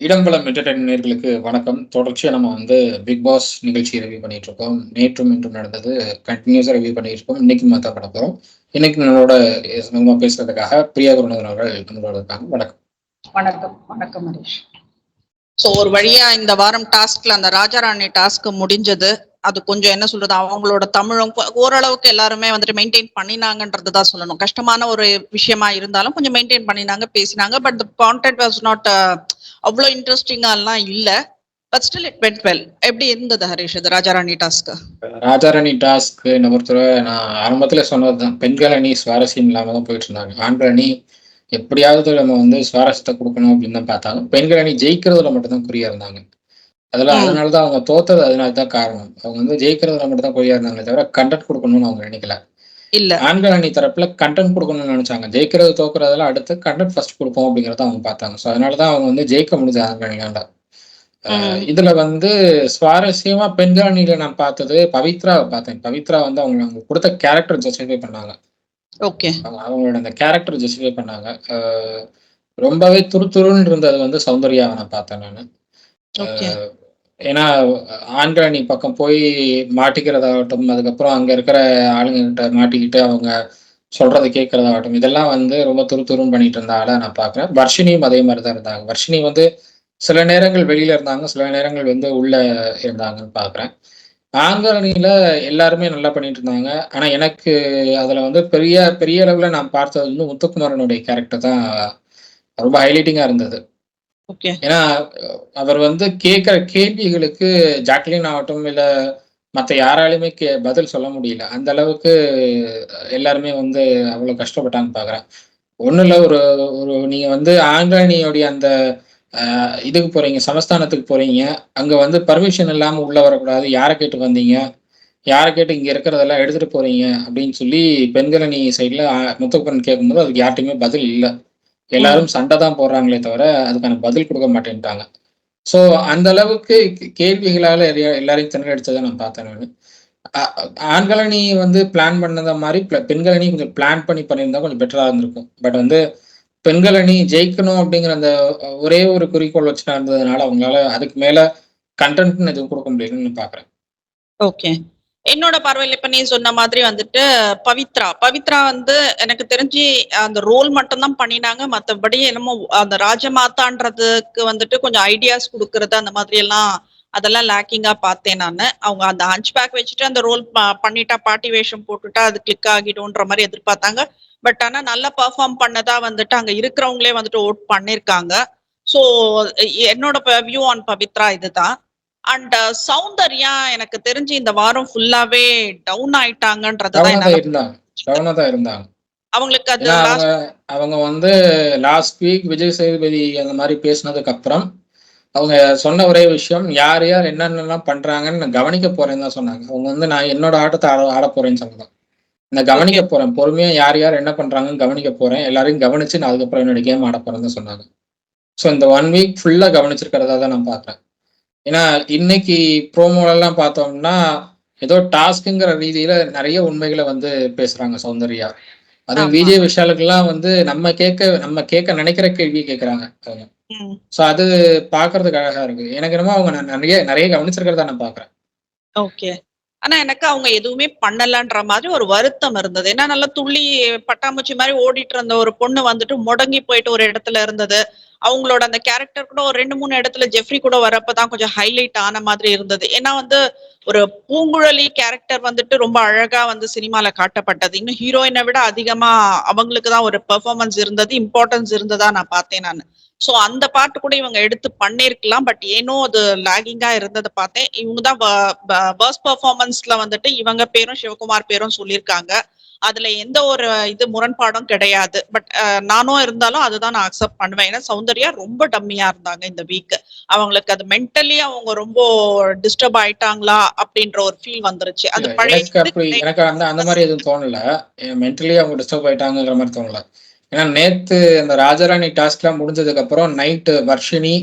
இடம்பலம் entertainment நேயர்களுக்கு வணக்கம். தொடர்ச்சியா நம்ம பிக் பாஸ் நிகழ்ச்சியை ரிவ்யூ பண்ணிட்டு இருக்கோம். நேற்றும் இன்றும் நடந்தது கண்டினியூஸா ரிவ்யூ பண்ணிட்டு இருக்கோம். இன்னைக்கும் அதான் பண்ண போறோம். இன்னைக்கு நம்மளோட நம்ம பேசுறதுக்காக பிரியா குருநாதன் அவர்கள் நம்மளோட இருக்காங்க. வணக்கம். வணக்கம் வணக்கம் ஹரிஷ். ஸோ ஒரு வழியா இந்த வாரம் டாஸ்க்ல அந்த ராஜாராணி டாஸ்க் முடிஞ்சது. அது கொஞ்சம் என்ன சொல்றது, அவங்களோட தமிழும் ஓரளவுக்கு எல்லாருமே மெயின்டைன் பண்ணினாங்கன்றது தான் சொல்லணும். கஷ்டமான ஒரு விஷயமா இருந்தாலும் கொஞ்சம் மெயின்டைன் பண்ணினாங்க, பேசினாங்க. But the content was not அவ்வளோ இன்ட்ரெஸ்டிங்காலாம் இல்லை. But still it went well. எப்படி இருந்தது ஹரிஷ் இது ராஜாராணி டாஸ்க்? ராஜாராணி டாஸ்க் என்ன பொறுத்தவரை நான் ஆரம்பத்துல சொன்னதுதான், பெண்கள் அணி சுவாரஸ்யம் இல்லாம தான் போயிட்டு இருந்தாங்க. ஆண்கள் அணி எப்படியாவது நம்ம சுவாரஸ்யத்தை கொடுக்கணும் அப்படின்னு தான் பார்த்தாங்க. பெண்கள் அணி ஜெயிக்கிறதுல மட்டும்தான் குறியா இருந்தாங்க. அதனாலதான் அவங்க தோத்தது. அதனாலதான் காரணம். அவங்க ஜெயிக்கிறதுல மட்டும் தான் குறியா இருந்தாங்களே தவிர கண்டென்ட் கொடுக்கணும்னு அவங்க நினைக்கல. இல்ல, ஆண்கள் அணி தரப்புல கண்டென்ட் கொடுக்கணும்னு நினைச்சாங்க. ஜெயிக்கிறது தோக்குறதுல அடுத்து கண்டென்ட் ஃபர்ஸ்ட் கொடுப்போம் அப்படிங்கறத அவங்க பார்த்தாங்க. ஸோ அதனாலதான் அவங்க ஜெயிக்க முடிஞ்சது ஆண்கள் அணியால. இதுல சுவாரஸ்யமா பெண்கள் அணியில நான் பார்த்தது பவித்ராவை பார்த்தேன். பவித்ரா அவங்க கொடுத்த கேரக்டர் ஜஸ்டிஃபை பண்ணாங்க. ஓகே, அவங்களோட அந்த கேரக்டர் ஜஸ்டிஃபை பண்ணாங்க. ரொம்பவே துருதுருன்னு இருந்தது சௌந்தர்யாவை நான் பார்த்தேன் நானு. ஓகே. ஏன்னா ஆண்கள் அணி பக்கம் போய் மாட்டிக்கிறதாகட்டும், அதுக்கப்புறம் அங்க இருக்கிற ஆளுங்க கிட்ட மாட்டிக்கிட்டு அவங்க சொல்றதை கேட்கறதாகட்டும், இதெல்லாம் ரொம்ப துருதுருன்னு பண்ணிட்டு இருந்த ஆளா நான் பார்க்குறேன். வர்ஷினியும் அதே மாதிரி தான் இருந்தாங்க. வர்ஷினி சில நேரங்கள் வெளியில இருந்தாங்க, சில நேரங்கள் உள்ள இருந்தாங்கன்னு பார்க்குறேன். ஆண்கள் அணியில எல்லாருமே நல்லா பண்ணிட்டு இருந்தாங்க. ஆனா எனக்கு அதுல பெரிய பெரிய அளவுல நான் பார்த்தது முத்துக்குமாரனுடைய கேரக்டர் தான் ரொம்ப ஹைலைட்டிங்கா இருந்தது. ஓகே. ஏன்னா அவர் கேட்கிற கேள்விகளுக்கு ஜாக்லின் ஆகட்டும், இல்ல மத்த யாராலுமே பதில் சொல்ல முடியல. அந்த அளவுக்கு எல்லாருமே அவ்வளவு கஷ்டப்பட்டாங்கன்னு பார்க்குறேன். ஒண்ணும் இல்ல, ஒரு ஒரு நீங்க ஆண்கள் அணியோடைய அந்த இதுக்கு போறீங்க, சமஸ்தானத்துக்கு போறீங்க. அங்க பர்மிஷன் இல்லாம உள்ள வரக்கூடாது. யாரை கேட்டு வந்தீங்க? யாரை கேட்டு இங்க இருக்கிறதெல்லாம் எடுத்துட்டு போறீங்க? அப்படின்னு சொல்லி பெண்கள் அணி சைடுல முத்துக்குமரன் கேட்கும்போது அதுக்கு யார்கிட்டயுமே பதில் இல்ல. எல்லாரும் சண்டை தான் போடுறாங்களே தவிர அதுக்கான பதில் கொடுக்க மாட்டேன்ட்டாங்க. ஸோ அந்த அளவுக்கு கேள்விகளால எல்லாரையும் திணறடிச்சதை நான் பார்த்தேன் நானு. ஆண்கள் அணி பிளான் பண்ணத மாதிரி பெண்கள் அணி கொஞ்சம் பிளான் பண்ணி பண்ணியிருந்தா கொஞ்சம் பெட்டரா இருந்திருக்கும். பட் பெண்கள் அணி ஜெயிக்கணும் அப்படிங்கிற அந்த ஒரே ஒரு குறிக்கோள் வச்சு நடந்ததுனால அவங்களால அதுக்கு மேல கண்டென்ட்னு எதுவும் கொடுக்க முடியலன்னு பாக்குறேன். ஓகே. என்னோட பார்வையில இப்ப நீ சொன்ன மாதிரி பவித்ரா எனக்கு தெரிஞ்சு அந்த ரோல் மட்டும் தான் பண்ணினாங்க. மத்தபடி என்னமோ அந்த ராஜமாதான்றதுக்கு கொஞ்சம் ஐடியாஸ் கொடுக்கறது அந்த மாதிரி எல்லாம் அதெல்லாம் லேக்கிங்கா பார்த்தேன் நானு. அவங்க அந்த ஹஞ்ச் பேக் வச்சுட்டு அந்த ரோல் பண்ணிட்டா, பாட்டி வேஷம் போட்டுட்டா அது கிளிக் ஆகிடும்ன்ற மாதிரி எதிர்பார்த்தாங்க. பட் ஆனா நல்லா பெர்ஃபார்ம் பண்ணதா அங்க இருக்கிறவங்களே ஓட் பண்ணிருக்காங்க. சோ என்னோட வியூ ஆன் பவித்ரா இதுதான். அண்ட் சௌந்தர்யா எனக்கு தெரிஞ்சு இந்த வாரம் ஃபுல்லாவே டவுன் ஆயிட்டாங்கன்றதுதான் டவுனா தான் இருந்தாங்க. அவங்களுக்கு அது அவங்க லாஸ்ட் வீக் விஜய் சேதுபதி அந்த மாதிரி பேசினதுக்கு அப்புறம் அவங்க சொன்ன ஒரே விஷயம், யார் யார் என்னென்னலாம் பண்றாங்கன்னு நான் கவனிக்க போறேன்னு தான் சொன்னாங்க. அவங்க நான் என்னோட ஆட்டத்தை ஆட போறேன்னு சொன்னாங்க. நான் கவனிக்க போறேன், பொறுமையா யார் யார் என்ன பண்றாங்கன்னு கவனிக்க போறேன், எல்லாரையும் கவனிச்சு நான் அதுக்கப்புறம் என்னோட கேம் ஆட போறேன்னு சொன்னாங்க. ஸோ இந்த 1 வீக் ஃபுல்லா கவனிச்சிருக்கிறதா தான் நான் பார்க்குறேன். ஏன்னா இன்னைக்கு ப்ரோமோலெல்லாம் பார்த்தோம்னா ஏதோ டாஸ்க்குங்கிற ரீதியில நிறைய உண்மைகளை பேசுறாங்க சௌந்தர்யா. அது விஜய் விஷாலுக்கெல்லாம் நம்ம கேட்க நினைக்கிற கேள்வி கேட்கறாங்க அவங்க. சோ அது பாக்குறதுக்கு அழகா இருக்கு. எனக்கு என்னமோ அவங்க நிறைய நிறைய கவனிச்சிருக்கிறதா நான் பாக்குறேன். ஓகே. ஆனா எனக்கு அவங்க எதுவுமே பண்ணலன்ற மாதிரி ஒரு வருத்தம் இருந்தது. ஏன்னா நல்லா துள்ளி பட்டாம்பூச்சி மாதிரி ஓடிட்டு இருந்த ஒரு பொண்ணு முடங்கி போயிட்டு ஒரு இடத்துல இருந்தது. அவங்களோட அந்த கேரக்டர் கூட ஒரு 2-3 இடத்துல ஜெஃப்ரி கூட வரப்பதான் கொஞ்சம் ஹைலைட் ஆன மாதிரி இருந்தது. ஏன்னா ஒரு பூங்குழலி கேரக்டர் ரொம்ப அழகா சினிமால காட்டப்பட்டது. இன்னும் ஹீரோயினை விட அதிகமா அவங்களுக்கு தான் ஒரு பெர்ஃபார்மன்ஸ் இருந்தது, இம்பார்ட்டன்ஸ் இருந்ததா நான் பார்த்தேன் நான். சோ அந்த பாட்டு கூட இவங்க எடுத்து பண்ணிருக்கலாம். பட் ஏனோ அது லாகிங்கா இருந்ததை பார்த்தேன். இவங்க தான் பர்ஸ்ட் பெர்ஃபார்மன்ஸ்ல இவங்க பேரும் சிவகுமார் பேரும் சொல்லியிருக்காங்க. அதுல எந்த ஒரு முரண்பாடும் கிடையாது. பட் நானும் இருந்தாலும் அதுதான் நான் அக்செப்ட் பண்ணுவேன். ஏன்னா சௌந்தர்யா ரொம்ப டம்மியா இருந்தாங்க இந்த வீக். அவங்களுக்கு அது மென்டலி அவங்க ரொம்ப டிஸ்டர்ப் ஆயிட்டாங்களா அப்படின்ற ஒரு ஃபீல் வந்துருச்சு. அது எனக்கு அந்த மாதிரி எதுவும் தோணல. மென்டலி அவங்க டிஸ்டர்ப் ஆயிட்டாங்கிற மாதிரி தோணல. ஏன்னா நேத்து அந்த ராஜாராணி டாஸ்க் எல்லாம் முடிஞ்சதுக்கு அப்புறம் நைட்டு வர்ஷினி,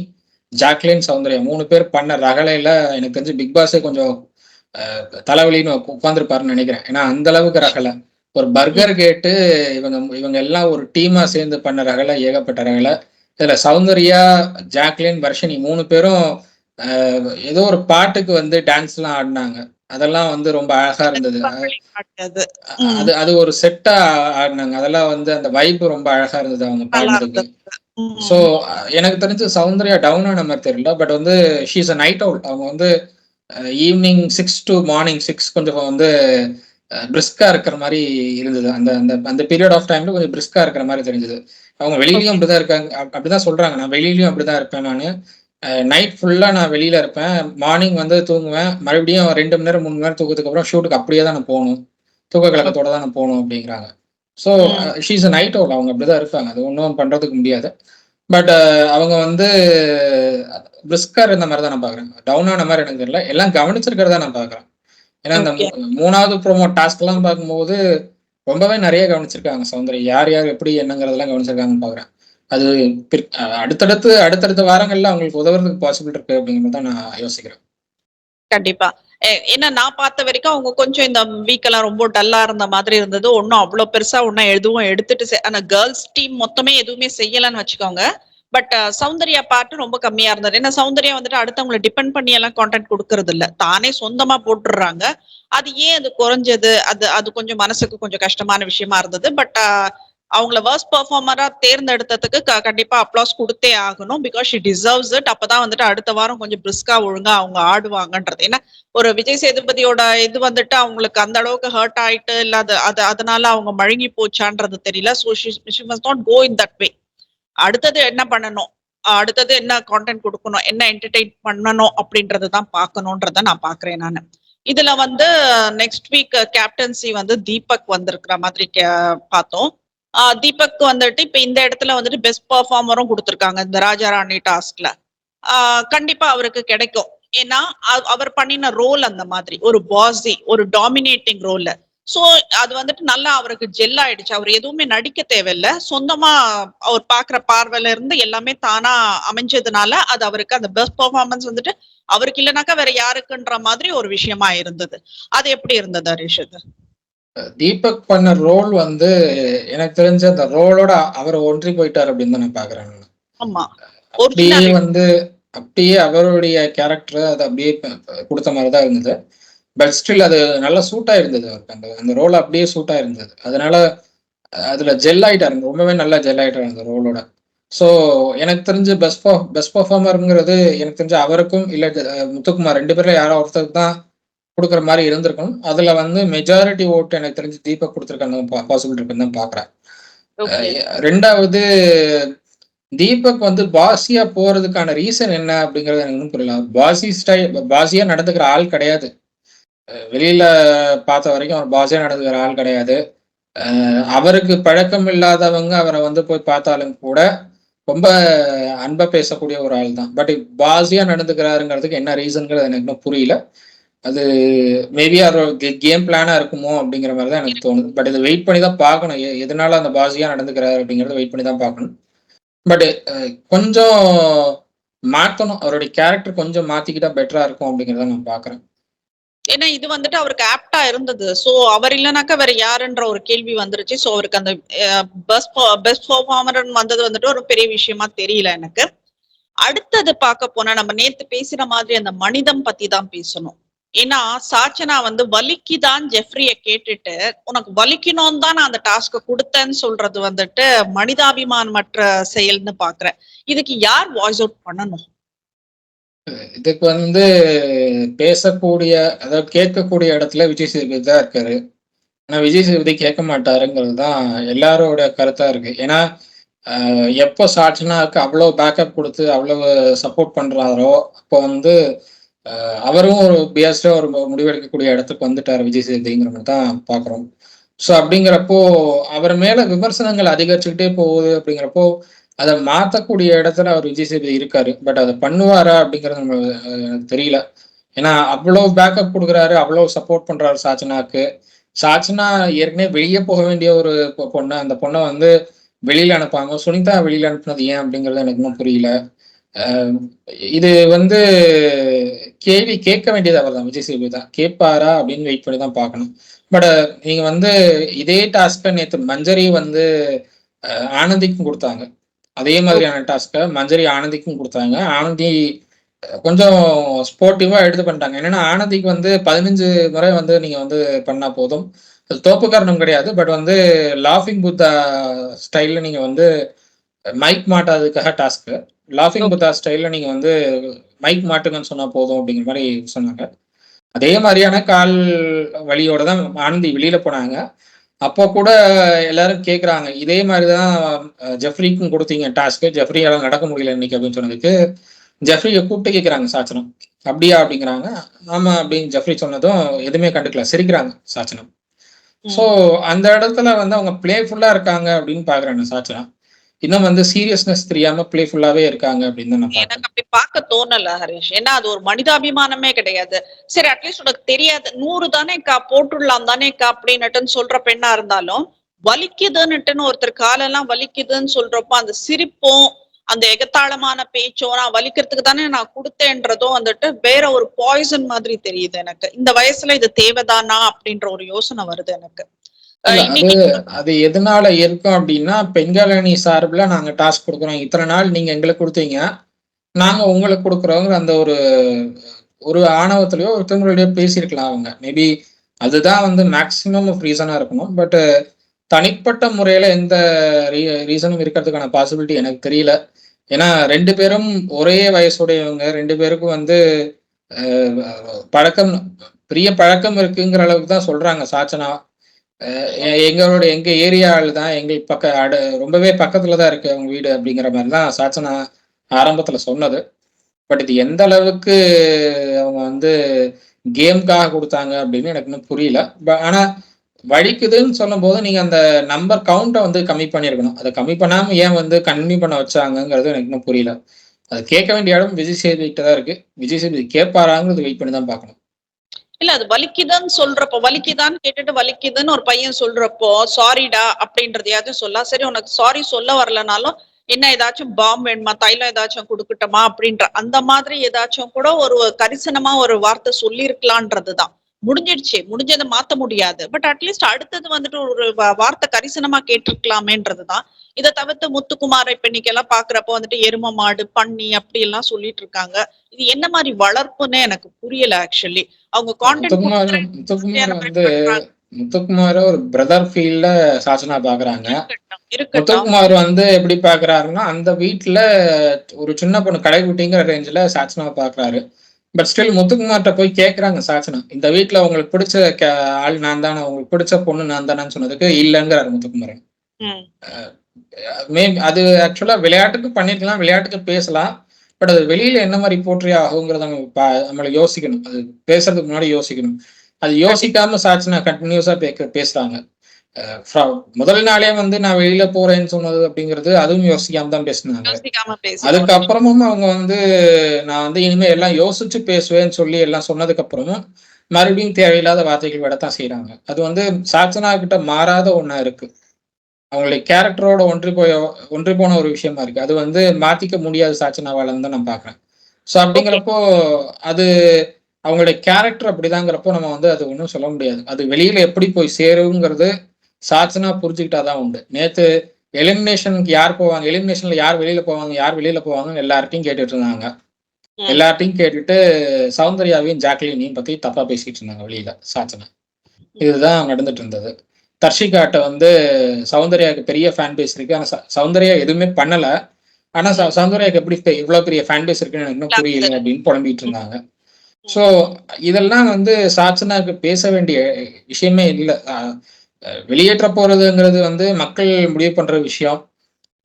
ஜாக்லின், சௌந்தர்யா 3 பேர் பண்ண ரகலையில எனக்கு தெரிஞ்சு பிக் பாஸே கொஞ்சம் தலைவலின்னு உட்காந்துருப்பாருன்னு நினைக்கிறேன். ஏன்னா அந்த அளவுக்கு ரகலை. ஒரு பர்கர் கேட்டு இவங்க எல்லாம் ஒரு டீமா சேர்ந்து பண்ண ரகலை, ஏகப்பட்ட ரகலை. இதுல சௌந்தர்யா, ஜாக்லின், வர்ஷினி 3 பேரும் ஏதோ ஒரு பாட்டுக்கு வந்து டான்ஸ்லாம் ஆடுனாங்க. அதெல்லாம் வந்து ரொம்ப அழகா இருந்தது. பம்பளி பாட்டு அது. ம். அது அது ஒரு செட்டா ஆடுனாங்க. அதெல்லாம் வந்து அந்த வைப் ரொம்ப அழகா இருந்தது அவங்க நல்லா பாடுனதுக்கு. இருந்தது. ஸோ ம். எனக்கு தெரிஞ்சு சௌந்தர்யா டவுன் ஆன மாரி தெரியல. பட் வந்து ஷி இஸ் அ நைட் அவுல். அவங்க வந்து ஈவினிங் 6 டூ மார்னிங் 6 கொஞ்சம் வந்து பிரிஸ்கா இருக்கிற மாரி இருந்தது. அந்த அந்த அந்த பீரியட் ஆஃப் டைம்ல கொஞ்சம் பிரிஸ்கா இருக்கிற மாரி தெரிஞ்சது. அவங்க வெளியிலயும் ஓகே. அப்படிதான் இருக்காங்க. அப்படிதான் சொல்றாங்க. நான் வெளியிலயும் அப்படிதான் இருப்பேன் நானு. நைட் ஃபுல்லா நான் வெளியில இருப்பேன். மார்னிங் வந்து தூங்குவேன். மறுபடியும் 2 மணி நேரம், 3 மணி நேரம் தூக்கத்துக்கு அப்புறம் ஷூட்டுக்கு அப்படியே தான் நான் போணும். தூக்க ஓகே. கலக்கத்தோட தான் நான் போணும் அப்படிங்கிறாங்க. ஸோ ம். ஷி இஸ் அ நைட் அவுல். அவங்க அப்படிதான் இருப்பாங்க. அது ஒண்ணும் பண்றதுக்கு முடியாது. பட் அவங்க வந்து பிரிஸ்கா இருந்த மாரி தான் நான் பார்க்குறேன். டவுன் ஆன மாரி எனக்கு தெரியல. எல்லாம் கவனிச்சிருக்கிறதா நான் பார்க்குறேன். ஏன்னா, இந்த ஓகே. 3வது ப்ரோமோ டாஸ்க்லாம் பார்க்கும்போது, ரொம்பவே நெறைய கவனிச்சிருக்காங்க சௌந்தர்யா. யார், யார் எப்படி என்னங்கிறதெல்லாம் கவனிச்சிருக்காங்கன்னு பார்க்குறேன். அது அடுத்தடுத்த வாரங்கள்ல அவங்களுக்கு உதவுறதுக்கு பாசிபிள் இருக்கு அப்படிங்கிற மாரி தான் நான் யோசிக்கிறேன். கண்டிப்பா. ஏன்னா நான் பார்த்த வரைக்கும் அவங்க கொஞ்சம் இந்த வீக்கெல்லாம் ரொம்ப டல்லா இருந்த மாதிரி இருந்தது. ஒண்ணும் அவ்ளோ பெருசா ஒண்ணும் எதுவும் எடுத்துட்டு ஆனா கேர்ல்ஸ் டீம் மொத்தமே எதுவுமே செய்யலன்னு வச்சுக்கோங்க. பட் சௌந்தர்யா பார்ட் ரொம்ப கம்மியா இருந்தது. ஏன்னா சௌந்தர்யா வந்துட்டு அடுத்தவங்கள டிபெண்ட் பண்ணி எல்லாம் கான்டென்ட் குடுக்கறது இல்ல. தானே சொந்தமா போட்டுர்றாங்க. அது ஏன் அது குறைஞ்சது? அது அது கொஞ்சம் மனசுக்கு கொஞ்சம் கஷ்டமான விஷயமா இருந்தது. பட் அவங்கள வொர்ஸ்ட் பெர்ஃபார்மரா தேர்ந்தெடுத்ததுக்கு கண்டிப்பா அப்ளாஸ் குடுத்தே ஆகணும். Because she deserves it. அப்பதான் வந்துட்டு அடுத்த வாரம் கொஞ்சம் பிரிஸ்கா ஒழுங்கா அவங்க ஆடுவாங்கன்றது. ஏன்னா ஒரு விஜய் சேதுபதியோட இது வந்துட்டு அவங்களுக்கு அந்த அளவுக்கு ஹர்ட் ஆயிட்டு இல்ல அதனால அவங்க மழுங்கி போச்சான்றது தெரியல. So she must not go in that way. அடுத்தது என்ன பண்ணணும்? அடுத்தது என்ன கான்டென்ட் குடுக்கணும்? என்ன என்டர்டெயின் பண்ணணும்? அப்படின்றத தான் பார்க்கணும்ன்றத நான் பார்க்கிறேன் நானு. இதுல வந்து நெக்ஸ்ட் வீக் கேப்டன்சி வந்து தீபக் வந்திருக்கிற மாதிரி பார்த்தோம். தீபக் வந்துட்டு இப்ப இந்த இடத்துல வந்துட்டு பெஸ்ட் பெர்ஃபார்மரும் குடுத்திருக்காங்க இந்த ராஜா ராணி டாஸ்க்ல. கண்டிப்பா அவருக்கு கிடைக்கும். ஏன்னா அவர் பண்ணின ரோல் அந்த மாதிரி ஒரு பாஸி ஒரு டாமினேட்டிங் ரோல். சோ அது வந்துட்டு நல்லா அவருக்கு ஜெல் ஆயிடுச்சு. அவர் எதுவுமே நடிக்க தேவையில்ல. சொந்தமா அவர் பாக்குற பார்வையில இருந்து எல்லாமே தானா அமைஞ்சதுனால அது அவருக்கு அந்த பெஸ்ட் பெர்ஃபார்மன்ஸ் வந்துட்டு அவருக்கு இல்லைனாக்கா வேற யாருக்குன்ற மாதிரி ஒரு விஷயமா இருந்தது. அது எப்படி இருந்தது ஹரிஷ் அது? தீபக் பண்ண ரோல் வந்து எனக்கு தெரிஞ்ச அந்த ரோலோட அவர் ஒன்றி போயிட்டார் அப்படின்னு தான் நான் பார்க்குறேன் நானு. ஆமா. அப்படியே ஒரிஜினாலிட்டி. வந்து அப்படியே அவருடைய கேரக்டர் அத அப்படியே குடுத்த மாரி தான் இருந்தது. பட் ஸ்டில் அது நல்லா சூட்டா இருந்தது அவருக்கு. அந்த அந்த ரோல் அப்படியே சூட்டா இருந்தது. அதனால அதுல ஜெல் ஆயிட்டாரு. ரொம்பவே நல்லா ஜெல் ஆயிட்டாரு அந்த ரோலோட. ஸோ எனக்கு தெரிஞ்சு பெஸ்ட் பெர்ஃபார்மர்ங்கிறது எனக்கு தெரிஞ்சு அவருக்கும் இல்ல முத்துக்குமார் 2 பேர்ல யாரோ ஒருத்தருக்கு தான் குடுக்குற மாரி இருந்திருக்கும். அதுல வந்து மெஜாரிட்டி வோட் எனக்கு தெரிஞ்சு தீபக் குடுத்துருக்க பாசிபிள் இருக்குன்னு தான் பார்க்குறேன். ஓகே. 2வது தீபக் வந்து பாஸியா போறதுக்கான ரீசன் என்ன அப்படிங்கிறது எனக்கு இன்னும் புரியல. பாஸியா நடந்துக்கிற ஆள் கிடையாது. வெளியில பார்த்த வரைக்கும் அவர் பாஸியா நடந்துக்கிற ஆள் கிடையாது. அவருக்கு பழக்கம் இல்லாதவங்க அவர வந்து போய் பார்த்தாலும் கூட, ரொம்ப அன்பா பேசக்கூடிய ஒரு ஆள் தான். பட் பாஸியா நடந்துக்கிறாருங்கிறதுக்கு என்ன ரீசன்ங்கிறது எனக்கு இன்னும் புரியல. அது மேபி அவரோட கேம் பிளானா இருக்குமோ அப்படிங்கிற மாரி தான் எனக்கு தோணுது. பட் இத வெயிட் பண்ணி தான் பார்க்கணும். எதனால அந்த பாஸியா நடந்துக்கிறாரு அப்படிங்கிறத வெயிட் பண்ணி தான் பார்க்கணும். பட் கொஞ்சம் மாத்தணும். அவருடைய கேரக்டர் கொஞ்சம் மாத்திக்கிட்டா பெட்டரா இருக்கும் அப்படிங்கிறத நான் பார்க்குறேன். ஏன்னா இது வந்துட்டு அவருக்கு ஆப்டா இருந்தது. சோ அவர் இல்லனாக்கா வேற யாருன்ற ஒரு கேள்வி வந்துருச்சு. சோ அவருக்கு அந்த பெஸ்ட் பெர்ஃபார்மர் வந்தது வந்துட்டு ஒரு பெரிய விஷயமா தெரியல எனக்கு. அடுத்தது பார்க்க போனா நம்ம நேத்து பேசின மாதிரி அந்த மனிதம் பத்தி தான் பேசணும். ஏன்னா சாச்சனா வந்து வலிக்குதான் ஜெஃப்ரிய கேட்டுட்டு உனக்கு வலிக்கணும் தான் நான் அந்த டாஸ்க கொடுத்தேன்னு சொல்றது வந்துட்டு மனிதாபிமானமற்ற செயல்னு பாக்குறேன். இதுக்கு யார் வாய்ஸ் அவுட் பண்ணணும்? இதுக்கு வந்து பேசக்கூடிய அதாவது கேட்கக்கூடிய இடத்துல விஜய் சேதுபதி தான் இருக்காரு. ஆனா விஜய் சேதுபதி கேட்க மாட்டாருங்கிறது தான் எல்லாரோட கருத்தா இருக்கு. ஏன்னா எப்போ சாட்சினாக்கு அவ்வளோ பேக்கப் குடுத்து அவ்வளவு சப்போர்ட் பண்றாரோ, அப்போ வந்து அவரும் ஒரு பியஸ்டா ஒரு முடிவெடுக்கக்கூடிய இடத்துக்கு வந்துட்டாரு விஜய் சேதுபதிங்கிற மாரி தான் பார்க்குறோம். ஸோ அப்படிங்கிறப்போ, அவர் மேல விமர்சனங்கள் அதிகரிச்சுக்கிட்டே போகுது அப்படிங்கிறப்போ, அத மாத்தக்கூடிய இடத்துல அவர் விஜய் சேதுபதி இருக்காரு. பட் அத பண்ணுவாரா அப்படிங்கிறது நம்ம எனக்கு தெரியல. ஏன்னா, அவ்வளோ பேக்கப் குடுக்குறாரு, அவ்வளோ சப்போர்ட் பண்றாரு சாச்சனாக்கு. சாச்சனா ஏற்கனவே வெளிய போக வேண்டிய ஒரு பொண்ணு. அந்த பொண்ண வந்து வெளியில அனுப்பாம, சுனிதா வெளியில அனுப்புனது ஏன் அப்படிங்கிறது எனக்கு இன்னும் புரியல. அ இது வந்து கேள்வி கேட்க வேண்டியது அவர்தான். விஜய் சேதுபதி தான். கேட்பாரா அப்படின்னு வெயிட் பண்ணி தான் பார்க்கணும். பட் நீங்க வந்து இதே டாஸ்க்க நேத்து மஞ்சரி வந்து ஆனந்திக்கும் குடுத்தாங்க. அதே மாதிரியான டாஸ்க்கை மஞ்சரி ஆனந்திக்கும் கொடுத்தாங்க. ஆனந்தி கொஞ்சம் ஸ்போர்ட்டிவா எடுத்து பண்ணிட்டாங்க. என்னன்னா ஆனந்திக்கு வந்து 15 முறை வந்து நீங்க வந்து பண்ணா போதும். அது தோப்பு காரணம் கிடையாது. பட் வந்து லாஃபிங் புத்தா ஸ்டைல்ல நீங்க வந்து மைக் மாட்டாததுக்காக டாஸ்க்கு. லாஃபிங் புத்தா ஸ்டைல்ல நீங்க வந்து மைக் மாட்டுங்கன்னு சொன்னா போதும் அப்படிங்கிற மாரி சொன்னாங்க. அதே மாரியான கால் வலியோட தான் ஆனந்தி வெளியில போனாங்க. அப்போ கூட எல்லாரும் கேட்குறாங்க. இதே மாரி தான் ஜெஃப்ரிக்கும் குடுத்தீங்க டாஸ்க்கு. ஜெஃப்ரியால நடக்க முடியல இன்னைக்கு அப்படின்னு சொன்னதுக்கு, ஜெஃப்ரிய கூப்பிட்டு கேட்குறாங்க சாச்சனம். "அப்படியா?" அப்படிங்கிறாங்க. "ஆமா" அப்படின்னு ஜெஃப்ரி சொன்னதும் எதுவுமே கண்டுக்கல. சிரிக்கிறாங்க சாச்சனம். ஸோ அந்த இடத்துல வந்து அவங்க பிளேஃபுல்லா இருக்காங்க அப்படின்னு பார்க்குறேன் நான் சாச்சனா. இன்னும் வந்து சீரியஸ்னஸ் தெரியாம பிளேஃபுல்லாவே இருக்காங்க அப்படின்னு தான் நான் பார்க்குறேன். எனக்கு அப்படி பார்க்க தோணல ஹரிஷ். ஏன்னா அது ஒரு மனிதாபிமானமே கிடையாது. சரி அட்லீஸ்ட் உனக்கு தெரியாது 100 தானேக்கா போட்டுடலாம் தானேக்கா அப்படின்னுட்டுன்னு சொல்ற பெண்ணா இருந்தாலும், வலிக்குதுன்னுட்டுன்னு ஒருத்தர் காலெல்லாம் வலிக்குதுன்னு சொல்றப்போ அந்த சிரிப்பும், அந்த எகத்தாளமான பேச்சும் நான் வலிக்கிறதுக்கு தானே நான் குடுத்தேன்றதும் வந்துட்டு வேற ஒரு பாய்சன் மாதிரி தெரியுது எனக்கு. இந்த வயசுல இது தேவைதானா அப்படின்ற ஒரு யோசனை வருது எனக்கு. இல்ல அது இன்னைக்கு அது எதனால இருக்கும் அப்படின்னா, பெண்கள் அணி சார்புல நாங்க டாஸ்க் குடுக்குறோம். இத்தன நாள் நீங்க எங்களுக்கு குடுத்தீங்க. நாங்க உங்களுக்கு குடுக்குறோங்கிற அந்த ஒரு ஒரு ஆணவத்திலயோ, ஒரு திமிருலயோ பேசியிருக்கலாம் அவங்க. மேபி அதுதான் வந்து மேக்ஸிமம் ஆஃப் ரீசனா இருக்கணும். பட் தனிப்பட்ட முறையில எந்த ரீ ரீசனும் இருக்கிறதுக்கான பாசிபிலிட்டி எனக்கு தெரியல. ஏன்னா 2 பேரும் ஒரே வயசுடையவங்க. 2 பேருக்கும் வந்து அ பழக்கம் பெரிய பழக்கம் இருக்குங்கிற அளவுக்கு தான் சொல்றாங்க சாச்சனா. அ எங்க ஏரியால தான் எங்களுக்கு ரொம்பவே பக்கத்துல தான் இருக்கு அவங்க வீடு அப்படிங்கிற மாரி தான் சாச்சனா ஆரம்பத்துல சொன்னது. பட் இது எந்த அளவுக்கு அவங்க வந்து கேம்க்காக குடுத்தாங்க அப்படின்னு எனக்கு இன்னும் புரியல. ஆனா வலிக்குதுன்னு சொல்லும்போது, நீங்க அந்த நம்பர் கவுண்ட்ட வந்து கம்மி பண்ணியிருக்கணும். அத கம்மி பண்ணாம ஏன் வந்து கன்டின்யூ பண்ண வச்சாங்கங்கிறது எனக்கு இன்னும் புரியல. அத கேட்க வேண்டிய இடம் விஜய் சேதுபதி கிட்ட தான் இருக்கு. விஜய் சேதுபதி கேட்பாராங்கிறது வெயிட் பண்ணி தான் பார்க்கணும். இல்ல அது வலிக்குதுன்னு சொல்றப்போ வலிக்குதான்னு கேட்டுட்டு வலிக்குதுன்னு ஒரு பையன் சொல்றப்போ சாரிடா அப்படின்றதையாவது சொல்லலாம். சரி உனக்கு சாரி சொல்ல வரலனாலும் என்ன ஏதாச்சும் பாம் வேணுமா தைலம் ஏதாச்சும் கொடுக்கட்டுமா அப்படின்ற அந்த மாதிரி ஏதாச்சும் கூட ஒரு கரிசனமா ஒரு வார்த்தை சொல்லியிருக்கலான்றதுதான். முடிஞ்சிடுச்சு முடிஞ்சதை மாத்த முடியாது. பட் அட்லீஸ்ட் அடுத்தது வந்துட்டு ஒரு வார்த்தை கரிசனமா கேட்டிருக்கலாமேன்றதுதான். இதை தவிர்த்து முத்துக்குமார் இப்ப இன்னைக்கு எல்லாம் பாக்குறப்போ வந்துட்டு எரும மாடு பன்னி அப்படி எல்லாம் சொல்லிட்டு இருக்காங்க. இது என்ன மாதிரி வளர்ப்புன்னு எனக்கு புரியல ஆக்சுவலி. அவங்க கான்டென்ட் முத்துக்குமார் குடுக்குறேன் முத்துக்குமார் பெண் வந்து பண்றாங்க. முத்துக்குமார ஒரு பிரதர் ஃபீல்ல சாச்சனா பார்க்குறாங்க. இருக்கட்டும் இருக்கட்டும். முத்துக்குமார் வந்து எப்படி பார்க்குறாருன்னா, அந்த வீட்ல ஒரு சின்ன பொண்ணு கடைக்குட்டிங்கிற ரேஞ்சுல சாச்சனாவ பார்க்குறாரு. பட் ஸ்டில் முத்துக்குமார்ட்ட போய் கேட்குறாங்க சாச்சனா. இந்த வீட்ல உங்களுக்கு பிடிச்ச ஆள் நான் தான, உங்களுக்கு பிடிச்ச பொண்ணு நான் தானன்னு சொன்னதுக்கு இல்லங்கிறாரு முத்துக்குமரன். ம். அது ஆக்சுவலா விளையாட்டுக்கு பண்ணியிருக்கலாம், பேசலாம். பட் அது வெளியில என்ன மாரி போர்ட்ரே ஆகுங்கிறத நம்மள யோசிக்கணும். அது பேசுறதுக்கு முன்னாடி யோசிக்கணும். அது கண்டிப்பா யோசிக்காம சாட்சினா கன்டினியூஸா பேசுறாங்க. அ ஃப்ர முதல் நாளே வந்து நான் வெளியில போறேன்னு சொன்னது அப்படிங்கிறது, அதுவும் யோசிக்காம தான் பேசுனாங்க. யோசிக்காம பேசினோம் நிஜம். அதுக்கப்புறமும் அவங்க வந்து நான் வந்து இனிமே எல்லாம் யோசிச்சு பேசுவேன்னு சொல்லி எல்லாம் சொன்னதுக்கு அப்புறமும், மறுபடியும் தேவையில்லாத வார்த்தைகள் விடத்தான் செய்றாங்க. அது வந்து சாச்சனா கிட்ட மாறாத ஒண்ணா இருக்கு. அவங்களுடைய கேரக்டரோட ஒன்றி போன ஒரு விஷயமா இருக்கு. அது வந்து மாத்திக்க முடியாத சாச்சனாவாலன்னு தான் நான் பார்க்குறேன். So okay. அப்படிங்கிறப்போ, அது அவங்களுடைய கேரக்டர் அப்படிதாங்கிறப்போ நம்ம வந்து அது ஒண்ணும் சொல்ல முடியாது. அது வெளியில எப்படி போய் சேருங்கிறது சாச்சனா புரிஞ்சுக்கிட்டா தான் உண்டு. நேத்து எலிமினேஷனுக்கு யார் போவாங்க? எலிமினேஷன்ல யார் வெளியில போவாங்க? யார் வெளியில போவாங்கன்னு எல்லார்ட்டயும் கேட்டுட்டு இருந்தாங்க. ம். எல்லார்ட்டயும் கேட்டுட்டு சௌந்தர்யாவையும், ஜாக்லினையும் பத்தி தப்பா பேசிட்டு இருந்தாங்க வெளியில சாச்சனா. ம். இதுதான் நடந்துட்டு இருந்தது. தர்ஷிகாட்ட வந்து சௌந்தர்யாவுக்கு பெரிய ஃபேன் பேஸ் இருக்கு. ஆனா சௌந்தர்யா எதுவுமே பண்ணல. ஆனா ம். சௌந்தர்யாக்கு எப்படி இவ்ளோ பெரிய ஃபேன் பேஸ் இருக்குன்னு எனக்கு இன்னும் கிளாப்ஸ். புரியல அப்படின்னு புலம்பிட்டு ம். இருந்தாங்க. ஸோ ம். இதெல்லாம் வந்து சாச்சனாக்கு பேச வேண்டிய விஷயமே இல்ல. வெளியேற்ற போறதுங்கிறது வந்து மக்கள் முடிவு பண்ற விஷயம்.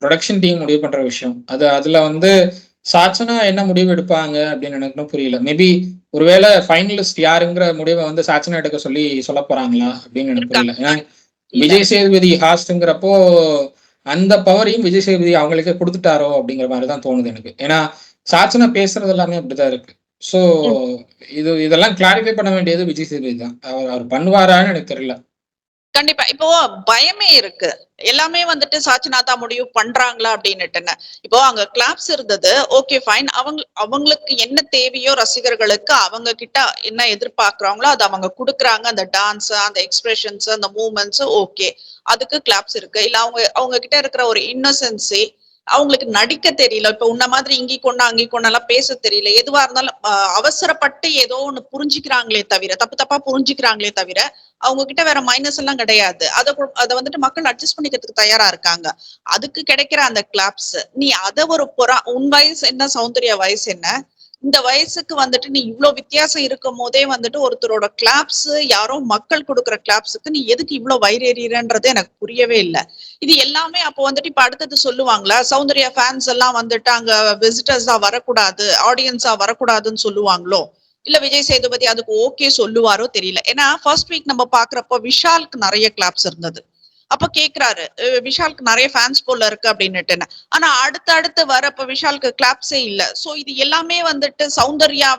புரொடக்ஷன் டீம் முடிவு பண்ற விஷயம். அதுல வந்து சாச்சனா என்ன முடிவு எடுப்பாங்க அப்படின்னு எனக்கு இன்னும் புரியல. மேபி ஒருவேளை ஃபைனலிஸ்ட் யாருங்கிற முடிவ வந்து சாச்சனா எடுக்க சொல்லி சொல்லப் போறாங்களா அப்படின்னு எனக்கு இருக்காங்க. புரியல. ஏன்னா இல்ல. விஜய் சேதுபதி ஹாஸ்ட்ங்கிறப்போ அந்த பவரையும் விஜய் சேதுபதி அவங்களுக்கே குடுத்துட்டாரோ அப்படிங்கிற மாரி தான் தோணுது எனக்கு. ஏன்னா சாச்சனா பேசுறது எல்லாமே அப்படிதான் இருக்கு. ஸோ ம். இதெல்லாம் கிளாரிஃபை பண்ண வேண்டியது விஜய் சேதுபதி தான். அவர் பண்ணுவாரான்னு எனக்கு தெரியல. கண்டிப்பா. இப்போ பயமே இருக்கு. எல்லாமே வந்துட்டு சாச்சினாதா முடிவு பண்றாங்களா அப்டின்னுட்டுன்னு. இப்போ அங்க கிளாப்ஸ் இருந்தது. Okay fine. அவங்களுக்கு என்ன தேவையோ ரசிகர்களுக்கு அவங்க கிட்ட என்ன எதிர்பார்க்குறாங்களோ அத அவங்க குடுக்குறாங்க. அந்த டான்ஸ், அந்த எக்ஸ்பிரஷன்ஸ், அந்த மூவ்மெண்ட்ஸ் ஓகே. அதுக்கு கிளாப்ஸ் இருக்கு. இல்ல அவங்க அவங்க கிட்ட இருக்கிற ஒரு இன்னோசென்சி அவங்களுக்கு நடிக்க தெரியல. இப்ப உன்ன மாதிரி இங்கி கொண்டா அங்கி கொண்டாலாம் பேச தெரியல. எதுவா இருந்தாலும் அவசரப்பட்டு ஏதோ ஒண்ணு புரிஞ்சுக்கிறாங்களே தவிர, தப்பு தப்பா புரிஞ்சுக்கிறாங்களே தவிர, அவங்க கிட்ட வேற மைனஸ் எல்லாம் கிடையாது. அத வந்துட்டு மக்கள் அட்ஜஸ்ட் பண்ணிக்கிறதுக்கு தயாரா இருக்காங்க. அதுக்கு கிடைக்கிற அந்த கிளாப்ஸ், நீ அத ஒரு உன் வயசு என்ன, சௌந்தர்யா வயசு என்ன, இந்த வயசுக்கு வந்துட்டு நீ இவ்வளவு வித்தியாசம் இருக்கும் போதே வந்துட்டு ஒருத்தரோட கிளாப்ஸ், யாரோ மக்கள் கொடுக்குற கிளாப்ஸுக்கு நீ எதுக்கு இவ்வளவு வயிறெறியறன்றது எனக்கு புரியவே இல்ல. இது எல்லாமே அப்போ வந்துட்டு இப்ப அடுத்தது சொல்லுவாங்களா, சௌந்தர்யா ஃபேன்ஸ் எல்லாம் வந்துட்டு அங்க விசிட்டர்ஸா வரக்கூடாது, ஆடியன்ஸா வரக்கூடாதுன்னு சொல்லுவாங்களோ, இல்ல விஜய் சேதுபதி அதுக்கு ஓகே சொல்லுவாரோ தெரியல. ஏன்னா ஃபர்ஸ்ட் வீக் நம்ம பாக்குறப்போ விஷாலுக்கு நிறைய கிளாப்ஸ் இருந்தது. அப்ப கேக்குறாரு, விஷாலுக்கு நிறைய ஃபேன்ஸ் போல இருக்கு அப்படின்னுட்டு. ஆனா அடுத்து வரப்ப விஷாலுக்கு கிளாப்ஸே இல்ல. சோ இது எல்லாமே வந்துட்டு சௌந்தர்யா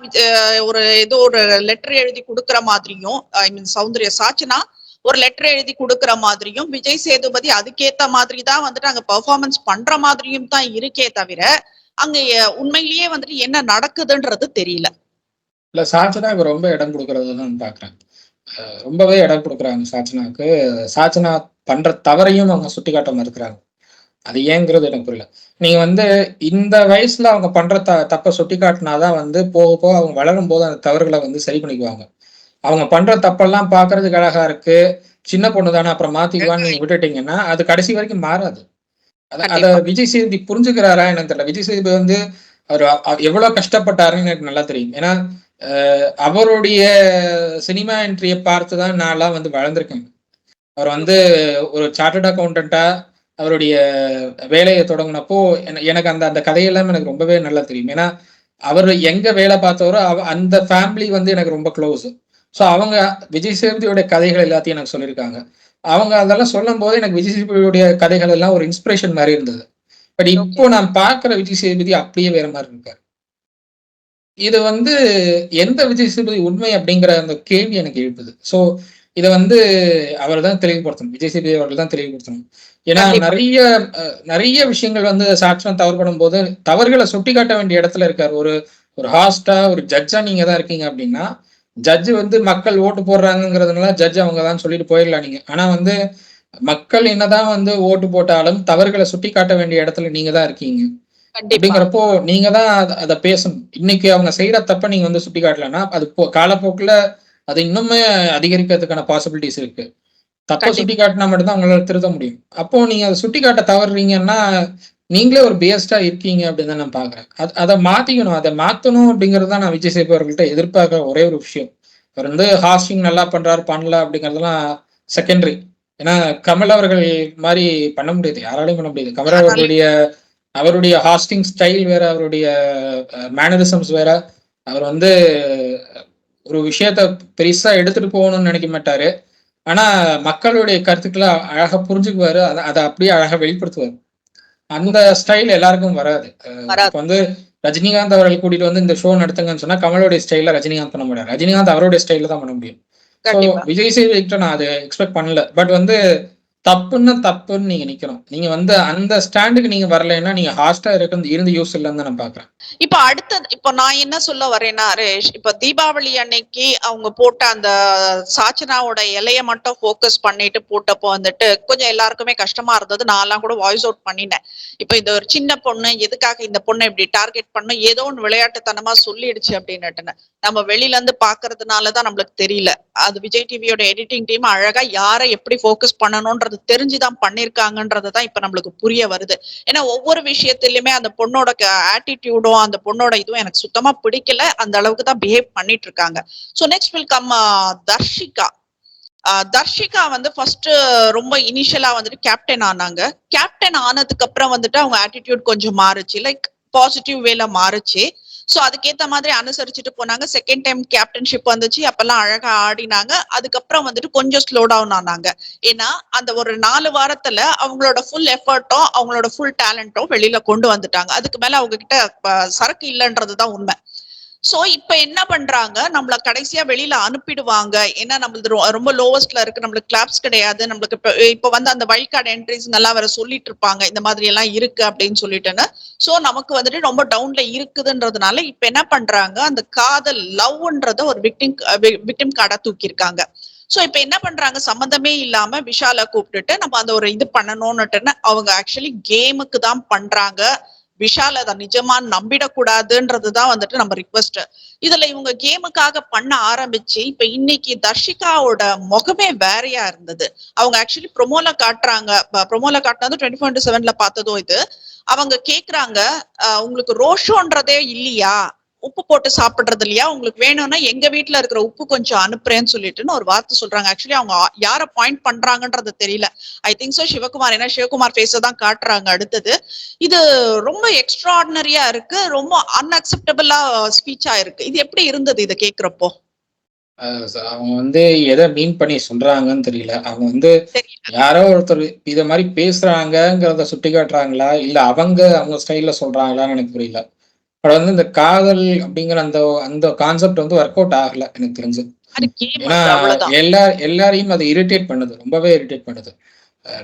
ஒரு ஏதோ ஒரு லெட்டர் எழுதி கொடுக்குற மாதிரியும், ஐ மீன் சௌந்தர்யா சாச்சனா ஒரு லெட்டர் எழுதி கொடுக்குற மாதிரியும், விஜய் சேதுபதி அதுக்கேத்த மாதிரி தான் வந்துட்டு அங்க பெர்ஃபார்மன்ஸ் பண்ற மாதிரியும் தான் இருக்கே தவிர, அங்க உண்மையிலேயே வந்துட்டு என்ன நடக்குதுன்றது தெரியல. இல்ல சாச்சனாக்கு ரொம்ப இடம் கொடுக்கறத தான் பாக்குறேன். ரொம்பவே இடம் கொடுக்குறாங்க சாச்சனாக்கு. சாச்சனா பண்ற தவறையும் அவங்க சுட்டிக்காட்ட மறுக்கிறாங்க. அது ஏங்கிறது எனக்கு புரியல. நீங்க வந்து இந்த வயசுல அவங்க பண்ற தப்ப சுட்டிக்காட்டினாதான் வந்து போக போக அவங்க வளரும் போது அந்த தவறுகளை வந்து சரி பண்ணிக்குவாங்க. அவங்க பண்ற தப்பெல்லாம் பாக்குறதுக்கு அழகா இருக்கு, சின்ன பொண்ணு தானே அப்புறம் மாத்திக்குவான்னு நீங்க விட்டுட்டீங்கன்னா அது கடைசி வரைக்கும் மாறாது. அத கண்டிப்பா விஜய் சேதுபதி புரிஞ்சுக்கிறாரா என்னன்னு தெரியல. விஜய் சேதுபதி வந்து அவர் எவ்வளவு கஷ்டப்பட்டாருன்னு எனக்கு நல்லா தெரியும். ஏன்னா அவருடைய சினிமா என்ட்ரியை பார்த்துதான் நான்லாம் வந்து வளர்ந்துருக்கேன். அவர் வந்து ஒரு சார்ட்டர்ட் அக்கௌண்டன்ட்டா அவருடைய வேலையை தொடங்கினப்போ எனக்கு அந்த அந்த கதையெல்லாம் எனக்கு ரொம்பவே நல்லா தெரியும். ஏன்னா அவர் எங்க வேலை பார்த்தவரோ அந்த ஃபேமிலி வந்து எனக்கு ரொம்ப க்ளோஸ். ஸோ அவங்க விஜய் சேதுபதியோட கதைகள் எல்லாத்தையும் எனக்கு சொல்லியிருக்காங்க. அவங்க அதெல்லாம் சொல்லும் போது எனக்கு விஜய் சேதுபதியோடைய கதைகள் எல்லாம் ஒரு இன்ஸ்பிரேஷன் மாதிரி இருந்தது. பட் இப்போ நான் பார்க்குற விஜய் சேதுபதி அப்படியே வேற மாதிரி இருக்காரு. இது வந்து எந்த விஜய் சேதுபதி உண்மை அப்படிங்கிற அந்த கேள்வி எனக்கு எழுப்புது. ஸோ இதை வந்து அவர் தான் தெளிவுபடுத்தணும். விஜய் சேதுபதி அவர்கள் தான் தெளிவுபடுத்தணும். ஏன்னா நிறைய விஷயங்கள் வந்து சாட்சியம் தவறுபடும் போது தவறுகளை சுட்டி காட்ட வேண்டிய இடத்துல இருக்காரு. ஒரு ஒரு ஹாஸ்டா ஒரு ஜட்ஜா நீங்க தான் இருக்கீங்க அப்படின்னா, ஜட்ஜ் வந்து மக்கள் ஓட்டு போடுறாங்கிறதுனால ஜட்ஜ் அவங்க தான் சொல்லிட்டு போயிடலாம் நீங்க. ஆனா வந்து மக்கள் என்னதான் வந்து ஓட்டு போட்டாலும் தவறுகளை சுட்டி காட்ட வேண்டிய இடத்துல நீங்க தான் இருக்கீங்க. அப்படிங்கிறப்போ நீங்க தான் அதை பேசணும். இன்னைக்கு அவங்க செய்யற தப்ப நீங்க வந்து சுட்டி காட்டலன்னா அது காலப்போக்குல அது இன்னுமே அதிகரிக்கிறதுக்கான பாசிபிலிட்டிஸ் இருக்கு. தப்ப சுட்டி காட்டினா மட்டும்தான் அவங்களால திருத்த முடியும். அப்போ நீங்க அதை சுட்டி காட்ட தவறுறீங்கன்னா நீங்களே ஒரு பேஸ்டா இருக்கீங்க அப்படின்னு தான் நான் பாக்குறேன். அதை மாத்திக்கணும். அதை மாத்தணும் அப்படிங்கிறது தான் நான் விஜய் சேதுபதி அவர்கள்ட்ட எதிர்பார்க்கிற ஒரே ஒரு விஷயம். அவர் வந்து ஹாஸ்டிங் நல்லா பண்றாரு பண்ணல அப்படிங்கறதெல்லாம் செகண்டரி. ஏன்னா கமல் அவர்கள் மாதிரி பண்ண முடியாது, யாராலையும் பண்ண முடியாது. கமல் அவருடைய ஹாஸ்டிங் ஸ்டைல் வேற, அவருடைய மேனரிசம்ஸ் வேற. அவர் வந்து ஒரு விஷயத்த பெருசா எடுத்துட்டு போகணும்னு நினைக்க மாட்டாரு. ஆனா மக்களுடைய கருத்துக்களை அழகா புரிஞ்சுக்குவாரு. அதை அப்படியே அழகா வெளிப்படுத்துவாரு. அந்த ஸ்டைல் எல்லாருக்கும் வராது. இப்ப வந்து ரஜினிகாந்த் அவர்கள் கூட்டிட்டு வந்து இந்த ஷோ நடத்துங்கன்னு சொன்னா கமலோடைய ஸ்டைல ரஜினிகாந்த் பண்ண முடியாது. ரஜினிகாந்த் அவருடைய ஸ்டைல தான் பண்ண முடியும். ஸோ விஜய் சேதுபதிக்கிட்ட நான் அதை எக்ஸ்பெக்ட் பண்ணல. பட் வந்து தப்புன்னு நீங்க நிக்கணும். நீங்க வந்து அந்த ஸ்டாண்டுக்கு நீங்க வரலைன்னா நீங்க ஹாஸ்டா இருந்து யூஸ் இல்லைன்னு தான் நான் பாக்குறேன். இப்ப அடுத்தது இப்ப நான் என்ன சொல்ல வரேன்னா ரேஷ், இப்ப தீபாவளி அன்னைக்கு அவங்க போட்ட அந்த சாச்சனாவோட இலைய மட்டும் போக்கஸ் பண்ணிட்டு போட்டப்போ வந்துட்டு கொஞ்சம் எல்லாருக்குமே கஷ்டமா இருந்தது. நான் கூட வாய்ஸ் அவுட் பண்ணினேன். இப்ப இந்த ஒரு சின்ன பொண்ணு எதுக்காக இந்த பொண்ணை இப்படி டார்கெட் பண்ணும், ஏதோ ஒன்று விளையாட்டுத்தனமா சொல்லிடுச்சு அப்படின்னுட்டுன்னு நம்ம வெளியில இருந்து பாக்குறதுனாலதான் நம்மளுக்கு தெரியல. அது விஜய் டிவியோட எடிட்டிங் டீம் அழகா யாரை எப்படி போக்கஸ் பண்ணணும்ன்றது தெரிஞ்சுதான் பண்ணிருக்காங்கன்றதுதான் இப்ப நம்மளுக்கு புரிய வருது. ஏன்னா ஒவ்வொரு விஷயத்திலயுமே அந்த பொண்ணோட ஆட்டிடியூடும் அந்த பொண்ணோட இதுவும் எனக்கு சுத்தமா பிடிக்கல. அந்த அளவுக்கு தான் பிஹேவ் பண்ணிட்டு இருக்காங்க. So next will come Darshika. Darshika வந்து ஃபர்ஸ்ட் ரொம்ப இனிஷியலா வந்துட்டு கேப்டன் ஆனாங்க. கேப்டன் ஆனதுக்கு அப்புறம் வந்துட்டு அவங்க ஆட்டிடியூட் கொஞ்சம் மாறுச்சு, லைக் பாசிட்டிவ் வேல மாறுச்சு. சோ அதுக்கேத்த மாதிரி அனுசரிச்சுட்டு போனாங்க. செகண்ட் டைம் கேப்டன்ஷிப் வந்துச்சு, அப்பெல்லாம் அழகா ஆடினாங்க. அதுக்கப்புறம் வந்துட்டு கொஞ்சம் ஸ்லோ டவுன் ஆனாங்க. ஏன்னா அந்த ஒரு 4 வாரத்துல அவங்களோட ஃபுல் எஃபர்ட்டும் அவங்களோட ஃபுல் டேலண்ட்டும் வெளியில கொண்டு வந்துட்டாங்க. அதுக்கு மேல அவங்க கிட்ட சரக்கு இல்லைன்றதுதான் உண்மை. சோ இப்ப என்ன பண்றாங்க, நம்மள கடைசியா வெளியில அனுப்பிடுவாங்க. ஏன்னா நம்மளது ரொம்ப லோவஸ்ட்ல இருக்கு, நம்மளுக்கு கிளாப்ஸ் கிடையாது, நம்மளுக்கு இப்ப வந்து அந்த வைல்ட் கார்டு என்ட்ரிஸ் நல்லா வேற சொல்லிட்டு இருப்பாங்க, இந்த மாதிரி எல்லாம் இருக்கு அப்படின்னு சொல்லிட்டுன்னு. சோ நமக்கு வந்துட்டு ரொம்ப டவுன்ல இருக்குதுன்றதுனால இப்ப என்ன பண்றாங்க, அந்த காதல் லவ்ன்றத ஒரு விக்டிம் கார்டா தூக்கி இருக்காங்க. சோ இப்ப என்ன பண்றாங்க, சம்மந்தமே இல்லாம விஷால கூப்பிட்டுட்டு நம்ம அந்த ஒரு இது பண்ணணும்னுட்டுன்னு அவங்க ஆக்சுவலி கேமுக்கு தான் பண்றாங்க. விஷால் அத நிஜமா நம்பிடக்கூடாதுன்றதுதான் வந்துட்டு நம்ம ரிக்வெஸ்ட். இதுல இவங்க கேமுக்காக பண்ண ஆரம்பிச்சு இப்ப இன்னைக்கு தர்ஷிகாவோட முகமே வேறையா இருந்தது. அவங்க ஆக்சுவலி ப்ரொமோல காட்டுறாங்க, ப்ரொமோல காட்டினது 24/7ல பார்த்ததோ இது. அவங்க கேக்குறாங்க, உங்களுக்கு ரோஷோன்றதே இல்லையா, உப்பு போட்டு சாப்பிடுறது இல்லையா, உங்களுக்கு வேணும்னா எங்க வீட்டுல இருக்கிற உப்பு கொஞ்சம் அனுப்புறேன்னு சொல்லிட்டுன்னு ஒரு வார்த்தை சொல்றாங்க. ஆக்சுவலி அவங்க யார பாயிண்ட் பண்றாங்கன்றது தெரியல. ஐ திங்க் சோ சிவகுமார், ஏன்னா சிவகுமார் ஃபேஸ தான் காட்டுறாங்க அடுத்தது. இது ரொம்ப எக்ஸ்ட்ராடினரியா இருக்கு, ரொம்ப அன்அக்செப்டபிளா ஸ்பீச்சா இருக்கு. இது எப்படி இருந்தது இதை கேக்குறப்போ? அவங்க வந்து எதை மீன் பண்ணி சொல்றாங்கன்னு தெரியல. அவங்க வந்து தெரியல. யாரோ ஒருத்தர் இத மாரி பேசுறாங்கங்கிறத சுட்டிக்காட்டுறாங்களா? இல்ல அவங்க ஸ்டைல்ல சொல்றாங்களான்னு எனக்கு புரியல. பட் வந்து இந்த காதல் அப்படிங்கிற அந்த அந்த கான்செப்ட் வந்து ஒர்க் அவுட் ஆகல எனக்கு தெரிஞ்சு. அது கேம் ஏன்னா அது, அவ்வளவுதான். எல்லாரையும் அது இரிட்டேட் பண்ணுது. ரொம்பவே இரிட்டேட் பண்ணுது.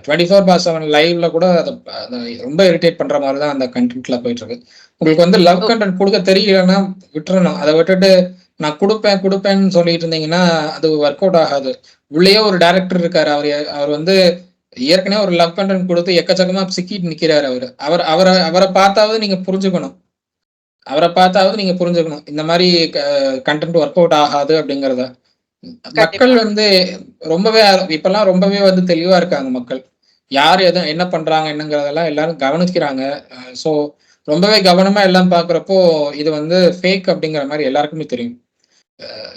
24/7 லைவ்ல கூட அத ரொம்ப இரிட்டேட் பண்ற மாரி தான் அந்த கன்டென்ட்ல போயிட்டு இருக்கு. உங்களுக்கு வந்து லவ் கன்டென்ட் குடுக்க தெரியலன்னா விட்டுறணும். அத விட்டுட்டு நான் குடுப்பேன்னு சொல்லிட்டு இருந்தீங்கன்னா, அது ஒர்க் அவுட் ஆகாது. உள்ளேயே ஒரு டைரக்டர் இருக்காரு. அவர் வந்து ஏற்கனவே ஒரு லவ் கன்டென்ட் குடுத்து எக்கச்சக்கமா சிக்கிட்டு நிக்கிறாரு அவரு. அவர பார்த்தாவது நீங்க புரிஞ்சுக்கணும். இந்த மாரி கன்டென்ட் ஒர்க் அவுட் ஆகாது அப்படிங்கிறத. மக்கள் கண்டிப்பா. வந்து இப்பல்லாம் ரொம்பவே வந்து தெளிவா இருக்காங்க மக்கள். யார் என்ன பண்றாங்க என்னங்கிறதெல்லாம் எல்லாரும் கவனிக்கிறாங்க. ஸோ ரொம்பவே கவனமா எல்லாம் பார்க்குறப்போ, இது வந்து ஃபேக் அப்படிங்கிற மாரி எல்லாருக்குமே தெரியும்.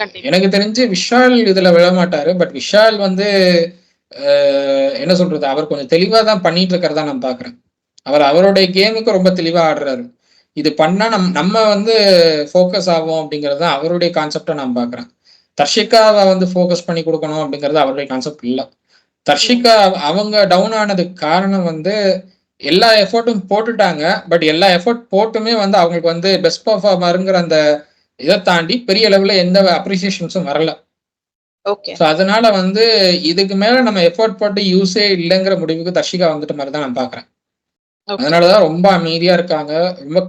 கண்டிப்பா. எனக்கு தெரிஞ்சு விஷால் இதுல விழமாட்டாரு. பட் விஷால் வந்து அ என்ன சொல்றது? அவர் கொஞ்சம் தெளிவா தான் பண்ணிட்டு இருக்கிறதா நான் பார்க்குறேன். அவருடைய கேமுக்கு ரொம்ப தெளிவா ஆடுறாரு. இது பண்ணா நம்ம வந்து ஃபோக்கஸ் ஆவோம் அப்படிங்கிறது தான் அவருடைய கான்செப்ட்டா நான் பார்க்குறேன். தர்ஷிகாவ வந்து ஃபோக்கஸ் பண்ணி குடுக்கணும் அப்படிங்கிறது அவருடைய கான்செப்ட் இல்ல. தர்ஷிகா அவங்க டவுன் ஆனதுக்கு காரணம் வந்து எல்லா எஃபோர்ட்டும் போட்டுட்டாங்க. பட் எல்லா எஃபோர்ட் போட்டுமே வந்து அவங்களுக்கு வந்து பெஸ்ட் பெர்ஃபார்மர்ங்கிற அந்த இத தாண்டி பெரிய லெவல்ல எந்த அப்ரிசியேஷன்ஸும் வரல. ஓகே. ஸோ அதனால வந்து இதுக்கு மேல நம்ம எஃபோர்ட் போட்டு யூஸே இல்லங்கிற முடிவுக்கு தர்ஷிகா வந்துட்ட மாரி தான் நான் பார்க்குறேன். ஓகே. அதனால தான் ரொம்ப அமைதியா இருக்காங்க. ரொம்ப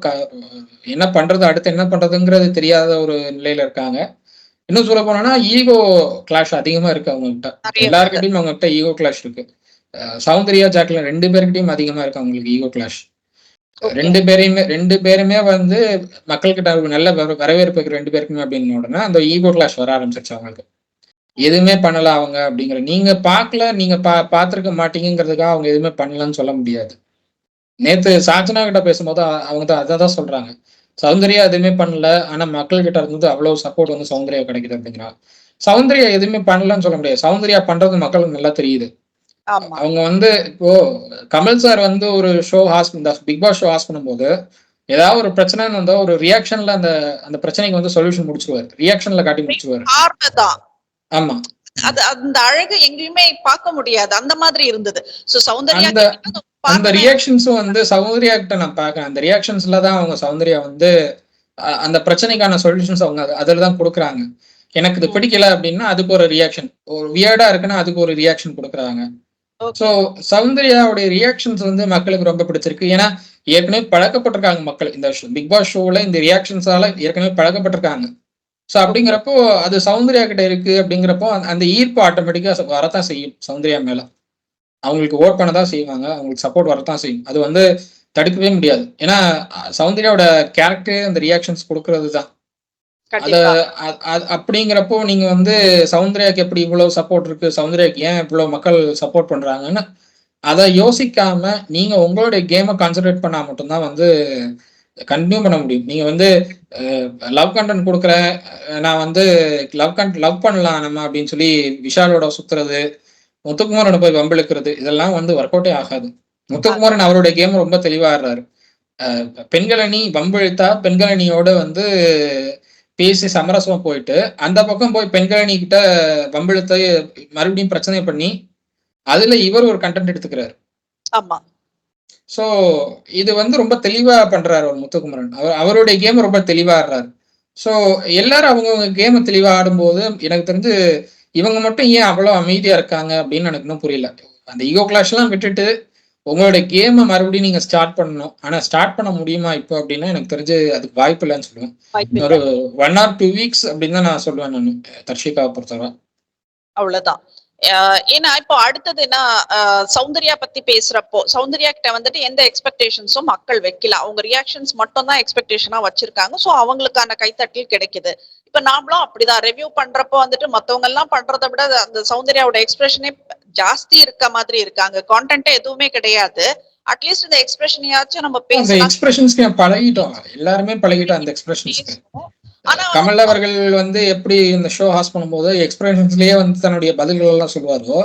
என்ன பண்றது? அடுத்து என்ன பண்றதுங்கிறது தெரியாத ஒரு நிலையில இருக்காங்க. இன்னும் சொல்ல போனோம்னா, ஈகோ கிளாஷ் அதிகமா இருக்கு அவங்ககிட்ட. நிறைய வருது. எல்லார்கிட்டயும் அவங்ககிட்ட ஈகோ கிளாஷ் இருக்கு. சௌந்தர்யா, ஜாக்லின் 2 பேர்கிட்டயும் அதிகமா இருக்கு அவங்களுக்கு ஈகோ கிளாஷ். ஓகே. 2 பேருமே வந்து மக்கள்கிட்ட ஒரு நல்ல வரவேற்பு இருக்கு 2 பேருக்குமே அப்படின்னு உடனே அந்த ஈகோ கிளாஷ் வர ஆரம்பிச்சிருச்சு அவங்களுக்கு. எதுவுமே பண்ணல அவங்க அப்படிங்கிற நீங்க பார்க்கல, நீங்க பார்த்திருக்க மாட்டீங்கங்கிறதுக்காக அவங்க எதுவுமே பண்ணலன்னு சொல்ல முடியாது. நேத்து சாச்சனா கிட்ட பேசும்போது அவங்க தான் அததான் சொல்றாங்க. சௌந்தர்யா எதுவுமே பண்ணல. ஆனா மக்கள் கிட்ட இருந்து அவ்வளவு சப்போர்ட் வந்து சௌந்தர்யா கிடைக்குது அப்படிங்கிறாங்க. சௌந்தர்யா எதுவுமே பண்ணலன்னு சொல்ல முடியாது. சௌந்தர்யா பண்றது மக்களுக்கு நல்லா தெரியுது. ஆமா. அவங்க வந்து இப்போ கமல் சார் வந்து ஒரு ஷோ இந்த பிக் பாஸ் ஷோ பண்ணும்போது, ஏதாவது ஒரு பிரச்சனைன்னு வந்தா ஒரு ரியாக்ஷன்ல அந்த அந்த பிரச்சனைக்கு வந்து சொல்யூஷன் முடிச்சுருவாரு. ரியாக்ஷன்ல காட்டி முடிச்சுருவாரு. பார்வைதான். ஆமா. அது அந்த அழகு எங்கேயுமே பார்க்க முடியாது. அந்த மாதிரி இருந்தது. சோ சௌந்தர்யா அந்த கிட்ட அந்த அந்த பார்வை தான் எனக்கு. ரியாக்ஷன்ஸும் வந்து சௌந்தர்யா கிட்ட நான் பார்க்கிறேன். அந்த ரியாக்ஷன்ஸ்ல தான் அவங்க சௌந்தர்யா வந்து அந்த பிரச்சனைக்கான சொல்யூஷன்ஸ் அவங்க அதுல தான் குடுக்குறாங்க. எனக்கு இது பிடிக்கல அப்படின்னா, அதுக்கு ஒரு ரியாக்ஷன். ஒரு வியர்டா இருக்குன்னா, அதுக்கு ஒரு ரியாக்ஷன் குடுக்குறாங்க. So okay. சௌந்தர்யாவுடைய ரியாக்ஷன்ஸ் வந்து மக்களுக்கு ரொம்ப பிடிச்சிருக்கு. ஏன்னா, ஏற்கனவே பழக்கப்பட்டிருக்காங்க மக்கள். இந்த பிக் பாஸ் ஷோல இந்த ரியாக்ஷன்ஸால ஏற்கனவே பழக்கப்பட்டிருக்காங்க. So okay. அப்படிங்கிறப்போ, அது சௌந்தர்யா கிட்ட இருக்கு அப்படிங்கிறப்போ, அந்த ஈர்ப்பு ஆட்டோமேட்டிக்கா வரத்தான் செய்யும் சௌந்தர்யா மேல. அவங்களுக்கு ஓட் பண்ண தான் செய்வாங்க. அவங்களுக்கு சப்போர்ட் வரத்தான் செய்யும். அது வந்து தடுக்கவே முடியாது. ஏன்னா, சௌந்தர்யாவோட கேரக்டரே அந்த ரியாக்ஷன்ஸ் குடுக்குறது தான். அத கண்டிப்பா. அப்படிங்கிறப்போ நீங்க வந்து சௌந்தர்யாக்கு எப்படி இவ்வளவு சப்போர்ட் இருக்கு? சௌந்தர்யாக்கு ஏன் இவ்வளவு மக்கள் சப்போர்ட் பண்றாங்கன்னு, அத யோசிக்காம நீங்க உங்களுடைய கேம கான்சன்ட்ரேட் பண்ணா மட்டும் தான் வந்து கன்டின்யூ பண்ண முடியும். நீங்க வந்து லவ் கன்டென்ட் குடுக்குறேன். நான் வந்து லவ் பண்ணலாம் நம்ம அப்படின்னு சொல்லி விஷாலோட சுத்துறது, முத்துக்குமாரன போய் வம்பிழுக்கிறது, இதெல்லாம் வந்து ஒர்க் அவுட்டே ஆகாது. முத்துக்குமாரன் அவருடைய கேம் ரொம்ப தெளிவா ஆடுறாரு. பெண்கள் அணி வம்பிழுத்தா, பெண்கள் அணியோட வந்து பேசி சமரசமா போயிட்டு, அந்த பக்கம் போய் பெண்கள் அணி கிட்ட வம்பிழுத்து மறுபடியும் பிரச்சனை பண்ணி, அதுல இவர் ஒரு கன்டென்ட் எடுத்துக்கிறாரு. ஆமா. ஸோ இது வந்து ரொம்ப தெளிவா பண்றாரு ஒரு முத்துக்குமரன். அவருடைய கேம் ரொம்ப தெளிவா ஆடுறாரு. ஸோ எல்லாரும் அவங்கவங்க கேம தெளிவா ஆடும்போது, எனக்கு தெரிஞ்சு இவங்க மட்டும் ஏன் அவ்வளோ அமைதியா இருக்காங்க அப்படின்னு எனக்கு இன்னும் புரியல. அந்த ஈகோ கிளாஷ்லாம் விட்டுட்டு, உங்களுடைய கேம மறுபடியும் நீங்க ஸ்டார்ட் பண்ணணும். ஆனா ஸ்டார்ட் பண்ண முடியுமா இப்போ அப்படின்னா, எனக்கு தெரிஞ்சு அதுக்கு வாய்ப்பு இல்லன்னு சொல்லுவேன். வாய்ப்பில்ல. இன்னொரு 1 ஆர் 2 வீக்ஸ் அப்படின்னு தான் நான் சொல்லுவேன் நானு. தர்ஷிகாவ பொறுத்தவர. அவ்வளவுதான். ஏன்னா இப்போ அடுத்தது என்ன, சௌந்தர்யா பத்தி பேசுறப்போ சௌந்தர்யா கிட்ட வந்துட்டு எந்த எக்ஸ்பெக்டேஷன்ஸும் மக்கள் வைக்கல. அவங்க ரியாக்ஷன்ஸ் மட்டும் தான் எக்ஸ்பெக்டேஷனா வச்சிருக்காங்க. சோ அவங்களுக்கான கைத்தட்டல் கிடைக்குது. இப்ப நாமளும் அப்படிதான் ரிவ்யூ பண்றப்போ வந்துட்டு மத்தவங்க எல்லாம் பண்றதை விட அந்த சௌந்தர்யாவோட எக்ஸ்பிரஷனே ஜாஸ்தி இருக்க மாதிரி இருக்காங்க. கான்டென்ட் எதுவுமே கிடையாது. அட்லீஸ்ட் இந்த எக்ஸ்பிரஷனையாச்சும் நம்ம அந்த பேசலாம் எக்ஸ்பிரஷன்ஸ்க்கு பழகிட்டோம், எல்லாருமே பழகிட்டோம் அந்த எக்ஸ்பிரஷன்ஸ்க்கு. பேசணும். ஆனா கமல் அவர்கள் வந்து எப்படி இந்த ஷோ ஹாஸ்ட் பண்ணும்போது எக்ஸ்பிரஷன்ஸ்லயே வந்து தன்னுடைய பதில்கள் எல்லாம் சொல்லுவாரோ,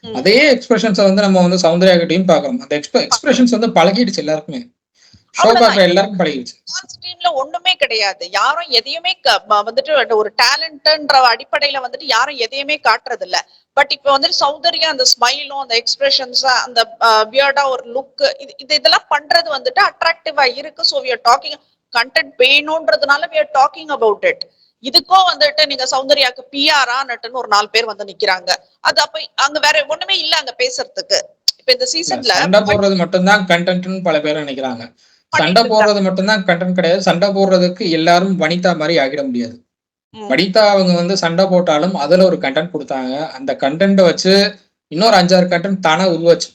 அதே எக்ஸ்பிரஷன்ஸை வந்து நம்ம வந்து சௌந்தர்யா கிட்டையும் பார்க்கறோம். அந்த எக்ஸ்பிரஷன்ஸ் வந்து பழகிடுச்சு எல்லாருக்குமே, ஷோ பார்க்குற எல்லாருக்கும் பழகிடுச்சு. ஸ்ட்ரீம்ல ஒண்ணுமே கிடையாது. யாரும் எதையுமே வந்துட்டு ஒரு டேலண்ட்ன்ற அடிப்படையில வந்துட்டு யாரும் எதையுமே காட்டுறது இல்ல. பட் இப்ப வந்துட்டு சௌந்தர்யா அந்த ஸ்மைலும் அந்த எக்ஸ்பிரஷன்ஸ் அந்த வியர்டா ஒரு லுக் இதெல்லாம் பண்றது வந்துட்டு அட்ராக்டிவா இருக்கு. So we are talking content வேணும்ன்றதுனால we are talking about it. இதுக்கும் வந்துட்டு நீங்க சௌந்தர்யாக்கு பிஆரா நட்டுன்னு ஒரு 4 பேர் வந்து நிக்கிறாங்க. அது அப்ப அங்க வேற ஒண்ணுமே இல்ல அங்க பேசுறதுக்கு. இப்ப இந்த சீசன்ல சண்டை போடுறது மட்டும்தான் கண்டென்ட்னு பல பேர் நினைக்கிறாங்க. சண்டை போடுறது மட்டும்தான் கண்டென்ட் கிடையாது. சண்டை போடுறதுக்கு எல்லாரும் வனிதா மாதிரி ஆகிட முடியாது. வனிதா அவங்க வந்து சண்டை போட்டாலும் அதுல ஒரு கண்டென்ட் கொடுத்தாங்க. அந்த கண்டென்ட்டை வச்சு இன்னொரு 5-6 கண்டென்ட் தானே உருவாச்சு.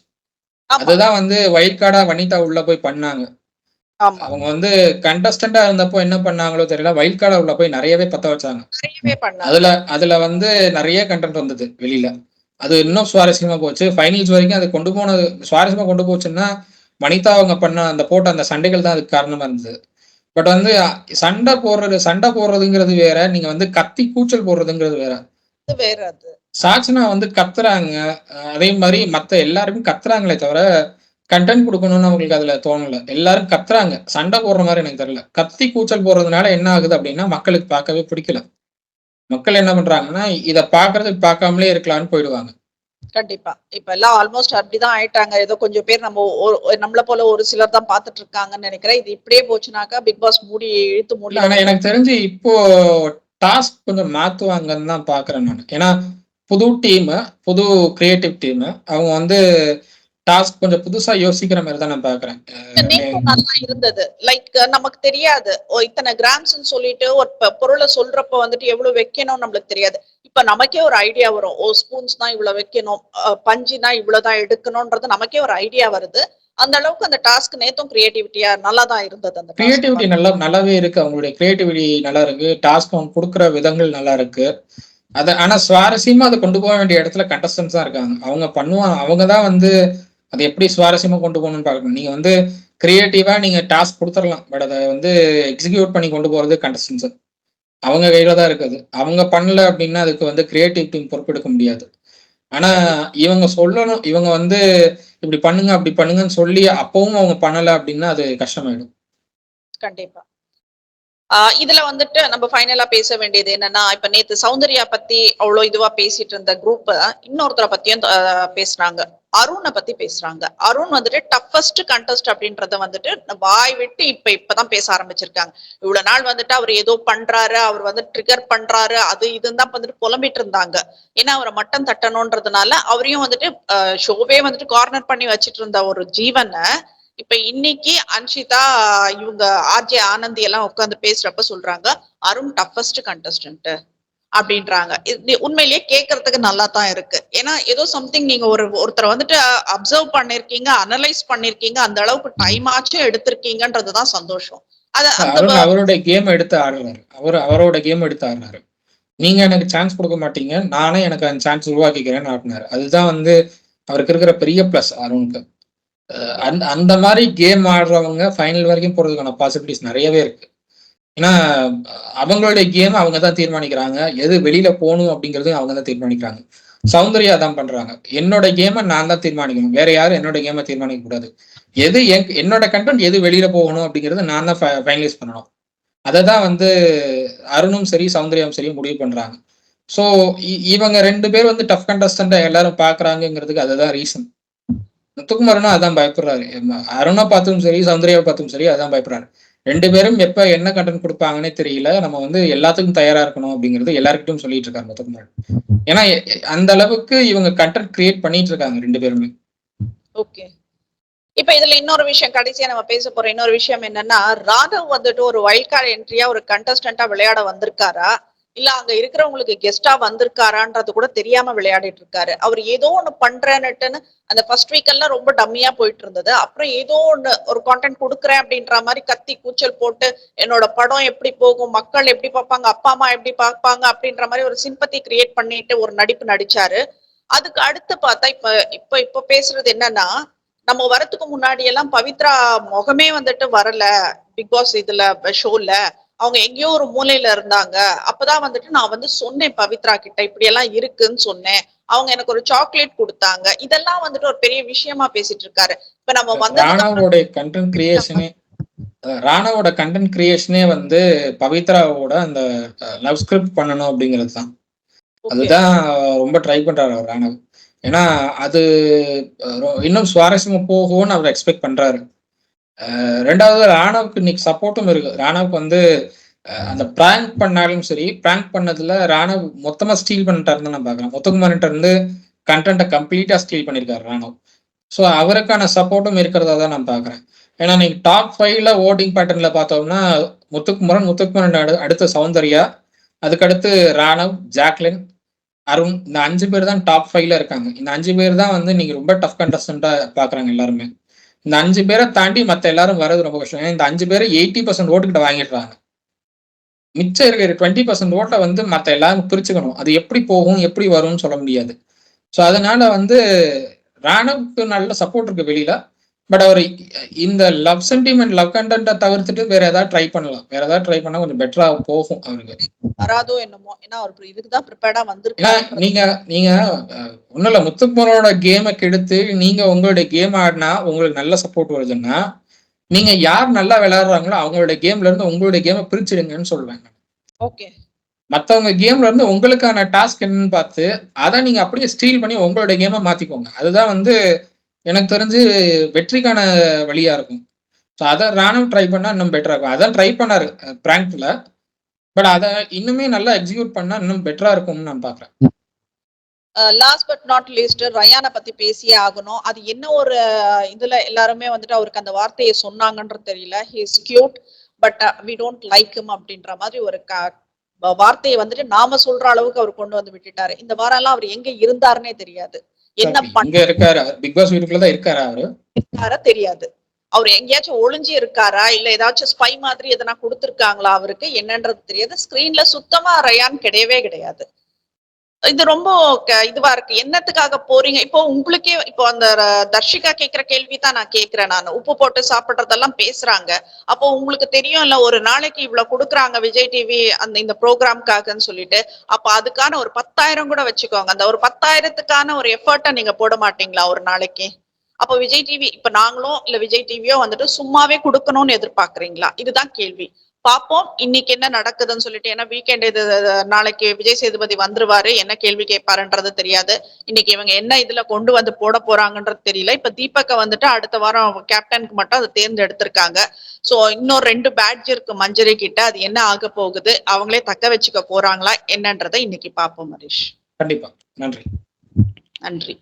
அதுதான் வந்து வைல்ட் கார்டா வனிதா உள்ள போய் பண்ணாங்க. அவங்க வந்து கண்டஸ்டண்டா இருந்தப்போ என்ன பண்ணாங்களோ தெரியல, வைல்ட் கார்டா உள்ள போய் நிறையவே பத்த வச்சாங்க. அதுல வந்து நிறைய கண்டென்ட் வந்தது வெளியில. அது இன்னும் சுவாரஸ்யமா போச்சு. ஃபைனல்ஸ் வரைக்கும் அது கொண்டு போனது சுவாரஸ்யமா கொண்டு போச்சுன்னா வனிதா அவங்க பண்ண அந்த போட்ட அந்த சண்டைகள் தான் அதுக்கு காரணமா இருந்தது. பட் வந்து சண்டை போடுறதுங்கிறது வேற, நீங்க வந்து கத்தி கூச்சல் போடுறதுங்கிறது வேற. சாட்சனா வந்து கத்துறாங்க, அதே மாதிரி மத்த எல்லாருமே கத்துறாங்களே தவிர கண்டென்ட் கொடுக்கணும்னு அவங்களுக்கு அதுல தோணல. எல்லாரும் கத்துறாங்க, சண்டை போடுற மாதிரி எனக்கு தெரியல. கத்தி கூச்சல் போடுறதுனால என்ன ஆகுது அப்படின்னா மக்களுக்கு பார்க்கவே பிடிக்கல. மக்கள் என்ன பண்றாங்கன்னா இதை பாக்குறதுக்கு பார்க்காமலே இருக்கலாம்னு போயிடுவாங்க. கண்டிப்பா. இப்ப எல்லாம் ஆல்மோஸ்ட் அப்படிதான் ஆயிட்டாங்க. ஏதோ கொஞ்சம் பேர் நம்மள போல ஒரு சிலர் தான் பாத்துட்டு இருக்காங்கன்னு நினைக்கிறேன். இது இப்படியே போச்சுனாக்கா பிக் பாஸ் இழுத்து மூடி. ஆனா எனக்கு தெரிஞ்சு இப்போ டாஸ்க் கொஞ்சம் மாத்துவாங்கன்னு தான் பாக்குறேன் நான். ஏன்னா புது டீம், புது கிரியேட்டிவ் டீம், அவங்க வந்து டாஸ்க் கொஞ்சம் புதுசா யோசிக்கிற மாதிரி தான் நான் பாக்குறேன். நல்லா இருந்தது. லைக் நமக்கு தெரியாது இத்தனை கிராம்ஸ் சொல்லிட்டு ஒரு பொருளை சொல்றப்ப வந்துட்டு எவ்வளவு வைக்கணும் நம்மளுக்கு தெரியாது. இப்ப நமக்கே ஒரு ஐடியா வரும். ஸ்பூன்ஸ் தான் இவ்வளவு வைக்கணும், பஞ்சினா இவ்வளவுதான் எடுக்கணும்ன்றது நமக்கே ஒரு ஐடியா வருது. அந்த அளவுக்கு அந்த டாஸ்க் நேத்தும் கிரியேட்டிவிட்டியா நல்லா தான் இருந்தது. அந்த கிரியேட்டிவிட்டி நல்லாவே இருக்கு. அவங்களுடைய கிரியேட்டிவிட்டி நல்லா இருக்கு. டாஸ்க் அவங்க கொடுக்குற விதங்கள் நல்லா இருக்கு. ஆனா சுவாரஸ்யமா அதை கொண்டு போக வேண்டிய இடத்துல கண்டஸ்டன்ஸ் தான் இருக்காங்க. அவங்க பண்ணுவாங்க, அவங்க தான் வந்து அதை எப்படி சுவாரஸ்யமா கொண்டு போகணும்னு பார்க்கணும். நீங்க வந்து கிரியேட்டிவா நீங்க டாஸ்க் கொடுத்துடலாம், பட் அதை வந்து எக்ஸிக்யூட் பண்ணி கொண்டு போறது கண்டஸ்டன்ஸ் அவங்க கையில தான் இருக்குது. அவங்க பண்ணல அப்படின்னா அதுக்கு வந்து கிரியேட்டிவ் டீம் பொறுப்பெடுக்க முடியாது. ஆனா இவங்க சொல்லணும், இவங்க வந்து இப்படி பண்ணுங்க அப்படி பண்ணுங்கன்னு சொல்லி அப்பவும் அவங்க பண்ணல அப்படின்னா அது கஷ்டமாயிடும். கண்டிப்பா. இதுல வந்துட்டு நம்ம ஃபைனலா பேச வேண்டியது என்னன்னா, இப்ப நேத்து சௌந்தர்யா பத்தி அவ்வளவு இதுவா பேசிட்டு இருந்த குரூப் இன்னொருத்தரை பத்தியும் பேசுறாங்க. அருணை பத்தி பேசுறாங்க. அருண் வந்துட்டு டஃபஸ்ட் கண்டஸ்ட் அப்படின்றத வந்துட்டு வாய் விட்டு இப்பதான் பேச ஆரம்பிச்சிருக்காங்க. இவ்வளவு நாள் வந்துட்டு அவர் ஏதோ பண்றாரு, அவர் வந்து ட்ரிகர் பண்றாரு, அது இதுன்னு தான் வந்துட்டு புலம்பிட்டு இருந்தாங்க. ஏன்னா அவரை மட்டம் தட்டணும்ன்றதுனால அவரையும் வந்துட்டு ஷோவே வந்துட்டு கார்னர் பண்ணி வச்சிட்டு இருந்த ஒரு ஜீவனை இப்ப இன்னைக்கு அன்ஷிதா இவங்க ஆர்ஜே ஆனந்தி எல்லாம் உட்காந்து பேசுறப்ப சொல்றாங்க அருண் டஃபஸ்ட் கண்டஸ்டன்ட் அப்படின்றாங்க. உண்மையிலேயே கேட்கறதுக்கு நல்லா தான் இருக்கு. ஏன்னா ஏதோ சம்திங் நீங்க ஒருத்தரை வந்துட்டு அப்சர்வ் பண்ணிருக்கீங்க, அனலைஸ் பண்ணிருக்கீங்க, அந்த அளவுக்கு டைம் ஆச்சும் எடுத்திருக்கீங்கன்றதுதான் சந்தோஷம். அவருடைய கேம் எடுத்து ஆடுறாரு. அவரோட கேம் எடுத்து ஆடுறாரு. நீங்க எனக்கு சான்ஸ் கொடுக்க மாட்டீங்க, நானே எனக்கு அந்த சான்ஸ் உருவாக்கிக்கிறேன்னு ஆடினாரு. அதுதான் வந்து அவருக்கு இருக்கிற பெரிய பிளஸ் அருணுக்கு. அந்த மாதிரி கேம் ஆடுறவங்க ஃபைனல் வரைக்கும் போறதுக்கான பாசிபிலிட்டிஸ் நிறையவே இருக்கு. ஏன்னா அவங்களுடைய கேம் அவங்க தான் தீர்மானிக்கிறாங்க, எது வெளியில போகணும் அப்படிங்கறது அவங்க தான் தீர்மானிக்கிறாங்க. சௌந்தர்யா தான் பண்றாங்க, என்னோட கேமை நான் தான் தீர்மானிக்கணும், வேற யாரும் என்னோட கேமை தீர்மானிக்க கூடாது. எது என்னோட கண்டென்ட் எது வெளியில போகணும் அப்படிங்கறது நான் தான் ஃபைனலைஸ் பண்ணணும். அதை தான் வந்து அருணும் சரி சௌந்தர்யாவும் சரி முடிவு பண்றாங்க. ஸோ இவங்க 2 பேர் வந்து டஃப் கண்டஸ்டண்டா எல்லாரும் பாக்குறாங்கிறதுக்கு அதுதான் ரீசன். முத்துக்குமாரனும் அதான் பயப்படுறாரு. அருணை பார்த்தும் சரி சௌந்தர்யாவை பார்த்தும் சரி அதான் பயப்படுறாரு. 2 பேரும் எப்ப என்ன கண்டென்ட் கொடுப்பாங்கன்னே தெரியல, நம்ம வந்து எல்லாத்துக்கும் தயாரா இருக்கணும் அப்படிங்கிறது எல்லாருக்கிட்டும் சொல்லிட்டு இருக்காரு முத்துக்குமாரன். ஏன்னா அந்த அளவுக்கு இவங்க கண்டென்ட் கிரியேட் பண்ணிட்டு இருக்காங்க 2 பேருமே. ஓகே. இப்ப இதுல இன்னொரு விஷயம் கடைசியா நம்ம பேச போற இன்னொரு விஷயம் என்னன்னா, ராதவ் வந்துட்டு ஒரு வைல்ட் கார்டு என்ட்ரியா ஒரு கண்டஸ்டன்டா விளையாட வந்திருக்காரா, இல்ல அங்க இருக்கிறவங்களுக்கு கெஸ்டா வந்திருக்காரான்றது கூட தெரியாம விளையாடிட்டு இருக்காரு. அவர் ஏதோ ஒண்ணு பண்றேன்னுட்டுன்னு அந்த ஃபர்ஸ்ட் வீக் எல்லாம் ரொம்ப டம்மியா போயிட்டு இருந்தது. அப்புறம் ஏதோ ஒண்ணு ஒரு கான்டென்ட் கொடுக்குறேன் அப்படின்ற மாதிரி கத்தி கூச்சல் போட்டு என்னோட படம் எப்படி போகும், மக்கள் எப்படி பார்ப்பாங்க, அப்பா அம்மா எப்படி பார்ப்பாங்க அப்படின்ற மாதிரி ஒரு சிம்பத்தி கிரியேட் பண்ணிட்டு ஒரு நடிப்பு நடிச்சாரு. அதுக்கு அடுத்து பார்த்தா இப்ப இப்ப இப்ப பேசுறது என்னன்னா, நம்ம வரத்துக்கு முன்னாடி எல்லாம் பவித்ரா முகமே வந்துட்டு வரல பிக் பாஸ் இதுல ஷோல, அவங்க எங்கேயோ ஒரு மூலையில இருந்தாங்க. அப்பதான் வந்துட்டு நான் வந்து சொன்னேன் பவித்ரா கிட்ட இப்படி எல்லாம் இருக்குன்னு சொன்னேன். அவங்க எனக்கு ஒரு சாக்லேட் கொடுத்தாங்க. இதெல்லாம் வந்துட்டு ஒரு பெரிய விஷயமா பேசிட்டு இருக்காரு. இப்ப நம்ம வந்ததுக்கு ராணாவோட கண்டென்ட் கிரியேஷனே ராணாவோட கண்டென்ட் கிரியேஷனே வந்து பவித்ராவோட அந்த லவ் ஸ்கிரிப்ட் பண்ணணும் அப்படிங்கிறது தான். அதுதான் ரொம்ப ட்ரை பண்றாரு அவர் ராணவ். ஏன்னா அது இன்னும் சுவாரஸ்யமா போகும்னு அவர் எக்ஸ்பெக்ட் பண்றாரு. ரெண்டாவது ராணவுக்கு இன்னைக்கு சப்போர்ட்டும் இருக்கு. ராணவுக்கு வந்து அந்த பிராங்க் பண்ணாலும் சரி, பிராங்க் பண்ணதுல ராணவ் மொத்தமா ஸ்டீல் பண்ணிட்டாருன்னு நான் பாக்குறேன். முத்துக்குமார்கிட்ட இருந்து கண்டென்ட்டை கம்ப்ளீட்டா ஸ்டீல் பண்ணிருக்காரு ராணவ். ஸோ அவருக்கான சப்போர்ட்டும் இருக்கிறதா தான் நான் பாக்குறேன். ஏன்னா நீங்க டாப் 5ல ஓட்டிங் பேட்டர்ன்ல பார்த்தோம்னா முத்துக்குமரன் அடுத்த சௌந்தர்யா, அதுக்கடுத்து ராணவ், ஜாக்லின், அருண், இந்த 5 பேர் தான் டாப் 5ல இருக்காங்க. இந்த 5 பேர் தான் வந்து நீங்க ரொம்ப டஃப் கண்டஸ்டன்டா பாக்குறாங்க எல்லாருமே. இந்த 5 பேரை தாண்டி மத்த எல்லாரும் வர்றது ரொம்ப கஷ்டம். இந்த 5 பேரை 80% ஓட்டுக்கிட்ட வாங்கிடுறாங்க. மிச்சம் இருக்கிற 20% ஓட்டை வந்து மத்த எல்லாரும் பிரிச்சுக்கணும். அது எப்படி போகும், எப்படி வரும்னு சொல்ல முடியாது. ஸோ அதனால வந்து ராணவுக்கு நல்ல சப்போர்ட் இருக்கு வெளியில. பட் அவர் இந்த லவ் சென்டிமெண்ட், லவ் கண்டென்ட்டை தவிர்த்துட்டு வேற ஏதாவது ட்ரை பண்ணலாம். வேற ஏதாவது ட்ரை பண்ணா கொஞ்சம் பெட்டரா போகும் அவருக்கு. வராதோ என்னமோ, ஏன்னா அவர் இதுக்குதான் ப்ரிப்பேர்டா வந்திருக்காரு. நீங்க நீங்க ஒண்ணும் இல்ல, முத்துக்குமரோட கேமை கெடுத்து நீங்க உங்களுடைய கேம் ஆடினா உங்களுக்கு நல்ல சப்போர்ட் வருதுன்னா, நீங்க யார் நல்லா விளையாடுறாங்களோ அவங்களுடைய கேம்ல இருந்து உங்களுடைய கேமை பிரிச்சிடுங்கன்னு சொல்லுவேன். ஓகே. மத்தவங்க கேம்ல இருந்து உங்களுக்கான டாஸ்க் என்னன்னு பார்த்து அதை நீங்க அப்படியே ஸ்டீல் பண்ணி உங்களுடைய கேமை மாத்திக்கோங்க. அதுதான் வந்து எனக்கு தெரிஞ்சு வெற்றிக்கான வழியா இருக்கும். ஸோ அதை ராணுவ ட்ரை பண்ணா இன்னும் பெட்டரா இருக்கும். அதான் ட்ரை பண்ணாரு பிராங்க்ல. பட் அதை இன்னுமே நல்லா எக்ஸிக்யூட் பண்ணா இன்னும் பெட்டரா இருக்கும்னு நான் பாக்குறேன். லாஸ்ட் பட் நாட் லீஸ்ட் ரயானை பத்தி பேசியே ஆகணும். அது என்ன ஒரு இதுல எல்லாருமே வந்துட்டு அவருக்கு அந்த வார்த்தையை சொன்னாங்கன்றது தெரியல. He is cute but we don't like him அப்படின்ற மாதிரி ஒரு வார்த்தையை வந்துட்டு நாம சொல்ற அளவுக்கு அவர் கொண்டு வந்து விட்டுட்டாரு. இந்த வாரம் எல்லாம் அவர் எங்க இருந்தாருன்னே தெரியாது. என்ன பண்ண இருக்காரு, பிக் பாஸ் வீட்டுக்குள்ளதான் இருக்காரா அவரு தெரியாது. அவர் எங்கேயாச்சும் ஒளிஞ்சு இருக்காரா, இல்ல ஏதாச்சும் ஸ்பை மாதிரி எதனா கொடுத்திருக்காங்களா அவருக்கு என்னன்றது தெரியாது. ஸ்கிரீன்ல சுத்தமா ரயான் கிடையவே கிடையாது. இது ரொம்ப இதுவா இருக்கு. என்னத்துக்காக போறீங்க இப்போ உங்களுக்கே? இப்போ அந்த தர்ஷிகா கேக்குற கேள்விதான் நான் கேக்குறேன். நான் உப்பு போட்டு சாப்பிடுறதெல்லாம் பேசுறாங்க. அப்போ உங்களுக்கு தெரியும் இல்ல, ஒரு நாளைக்கு இவ்வளவு கொடுக்குறாங்க விஜய் டிவி அந்த இந்த ப்ரோக்ராம்காகன்னு சொல்லிட்டு. அப்ப அதுக்கான ஒரு 10,000 கூட வச்சுக்கோங்க. அந்த ஒரு 10,000த்துக்கான ஒரு எஃபர்ட்டை நீங்க போட மாட்டீங்களா ஒரு நாளைக்கு? அப்போ விஜய் டிவி, இப்ப நாங்களும் இல்ல விஜய் டிவியோ வந்துட்டு சும்மாவே கொடுக்கணும்னு எதிர்பார்க்கறீங்களா? இதுதான் கேள்வி. பாப்போம் இன்னைக்கு என்ன நடக்குதுன்னு சொல்லிட்டு. ஏன்னா வீக்கெண்ட் இது, நாளைக்கு விஜய் சேதுபதி வந்துருவாரு, என்ன கேள்வி கேட்பாருன்றது தெரியாது. இன்னைக்கு இவங்க என்ன இதுல கொண்டு வந்து போட போறாங்கன்றது தெரியல. இப்ப தீபக்க வந்துட்டு அடுத்த வாரம் கேப்டனுக்கு மட்டும் அதை தேர்ந்தெடுத்திருக்காங்க. சோ இன்னொரு 2 பேட்ஜ் இருக்கு மஞ்சரி கிட்ட. அது என்ன ஆக போகுது, அவங்களே தக்க வச்சுக்க போறாங்களா என்னன்றதை இன்னைக்கு பாப்போம். ஹரிஷ், கண்டிப்பா. நன்றி. நன்றி.